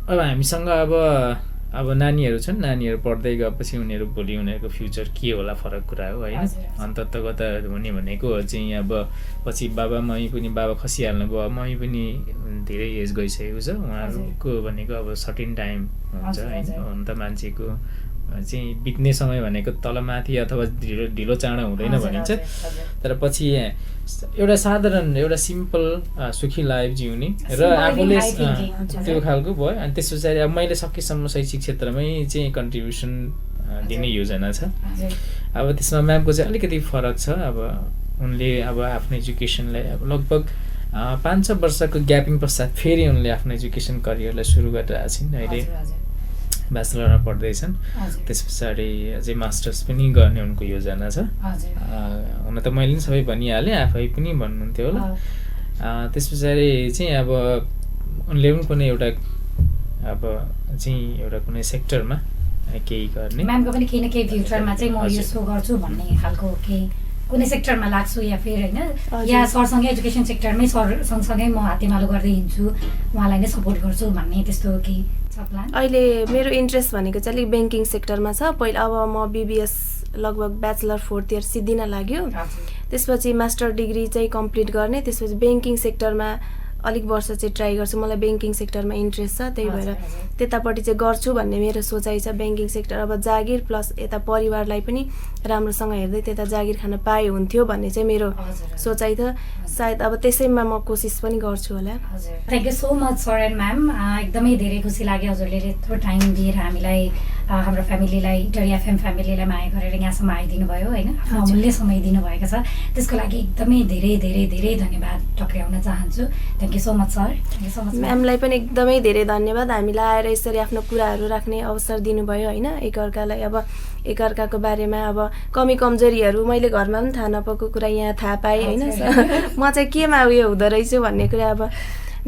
S3: अब हामीसँग अब नानीहरू छन्, नानीहरू पढ्दै गएपछि उनीहरू भोलि उनीहरूको फ्युचर के होला फरक कुरा हो होइन। अन्ततगत हुने भनेको चाहिँ अब पछि बाबा खसिहाल्नु भयो, मम्मी पनि धेरै एज गइसकेको छ। उहाँहरूको भनेको अब सर्टेन टाइम हुन्छ होइन। हुन त मान्छेको चाहिँ बित्ने समय भनेको तलमाथि अथवा ढिलो चाँडो हुँदैन भनिन्छ। तर पछि एउटा साधारण एउटा सिम्पल सुखी लाइफ जिउने र आफूले त्यो खालको भयो। अनि त्यस पछाडि अब मैले सकेसम्म शैक्षिक क्षेत्रमै चाहिँ कन्ट्रिब्युसन दिने योजना छ। अब त्यसमा म्यामको चाहिँ अलिकति फरक छ। अब उनले अब आफ्नो एजुकेसनलाई अब लगभग 5-6 वर्षको ग्यापिङ पश्चात फेरि उनले आफ्नो एजुकेसन करियरलाई सुरु गरिरहेको छिन्। अहिले ब्याचलरमा पढ्दैछन्। त्यस पछाडि अझै मास्टर्स पनि गर्ने उनको योजना छ। हुन त मैले पनि सबै भनिहालेँ, आफै पनि भन्नुहुन्थ्यो होला। त्यस पछाडि चाहिँ अब उनले पनि कुनै एउटा अब चाहिँ एउटा कुनै सेक्टरमा केही गर्ने,
S2: म्यामको पनि केही न केही फ्युचरमा चाहिँ म यो सो गर्छु भन्ने खालको केही कुनै सेक्टरमा लाग्छु या फेरि होइन, या सरसँगै एजुकेसन सेक्टरमै सर सँगसँगै म हातेमालो गर्दै हिँड्छु, उहाँलाई नै सपोर्ट गर्छु भन्ने त्यस्तो केही छ प्लान?
S4: अहिले मेरो इन्ट्रेस्ट भनेको चाहिँ अलिक ब्याङ्किङ सेक्टरमा छ। पहिला अब म BBS लगभग ब्याचलर 4th इयर सिद्धिन लाग्यो। त्यसपछि मास्टर डिग्री चाहिँ कम्प्लिट गर्ने, त्यसपछि ब्याङ्किङ सेक्टरमा अलिक वर्ष चाहिँ ट्राई गर्छु। मलाई ब्याङ्किङ सेक्टरमा इन्ट्रेस्ट छ, त्यही भएर त्यतापट्टि चाहिँ गर्छु भन्ने मेरो सोचाइ छ। ब्याङ्किङ सेक्टर अब जागिर प्लस यता परिवारलाई पनि राम्रोसँग हेर्दै त्यता जागिर खान पाए हुन्थ्यो भन्ने चाहिँ मेरो सोचाइ छ। सायद अब त्यसैमा म कोसिस पनि गर्छु होला।
S2: Thank you so much sir and ma'am. एकदमै धेरै खुसी लाग्यो हजुरले यत्रो टाइम दिएर हामीलाई हाम्रो फ्यामिलीलाई इटरी FM फ्यामिलीलाई माया गरेर यहाँसम्म आइदिनु भयो होइन, आफ्नो अमूल्य समय दिनुभएको छ। त्यसको लागि एकदमै धेरै धेरै धेरै धन्यवाद टक्राउन चाहन्छु। Thank you so much sir. Thank you so much
S4: म्यामलाई पनि एकदमै धेरै धन्यवाद। हामीलाई आएर यसरी आफ्नो कुराहरू राख्ने अवसर दिनुभयो होइन। एकअर्कालाई अब एकअर्काको बारेमा अब कमी कमजोरीहरू मैले घरमा पनि थाहा नपाएको कुरा यहाँ थाहा पाएँ होइन। म चाहिँ केमा उयो हुँदो रहेछु भन्ने कुरा अब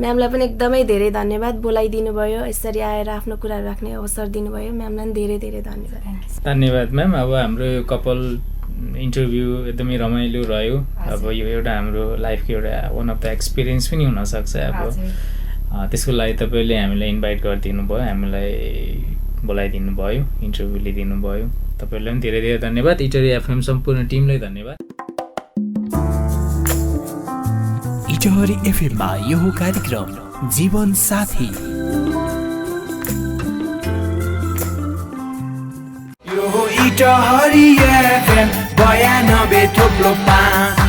S4: म्यामलाई पनि एकदमै धेरै धन्यवाद। बोलाइदिनु भयो, यसरी आएर आफ्नो कुराहरू राख्ने अवसर दिनुभयो। म्यामलाई पनि धेरै धेरै धन्यवाद।
S3: धन्यवाद म्याम। अब हाम्रो यो कपाल इन्टरभ्यू एकदमै रमाइलो रह्यो। अब यो एउटा हाम्रो लाइफको एउटा वान अफ द एक्सपिरियन्स पनि हुनसक्छ। अब त्यसको लागि तपाईँले हामीलाई इन्भाइट गरिदिनु भयो, हामीलाई बोलाइदिनु भयो, इन्टरभ्यू लिइदिनु भयो। तपाईँलाई पनि धेरै धेरै धन्यवाद। इटरी FM सम्पूर्ण टिमलाई धन्यवाद।
S1: इटहरी FM मा यो कार्यक्रम जीवन साथी। यो इटहरी FM 92.5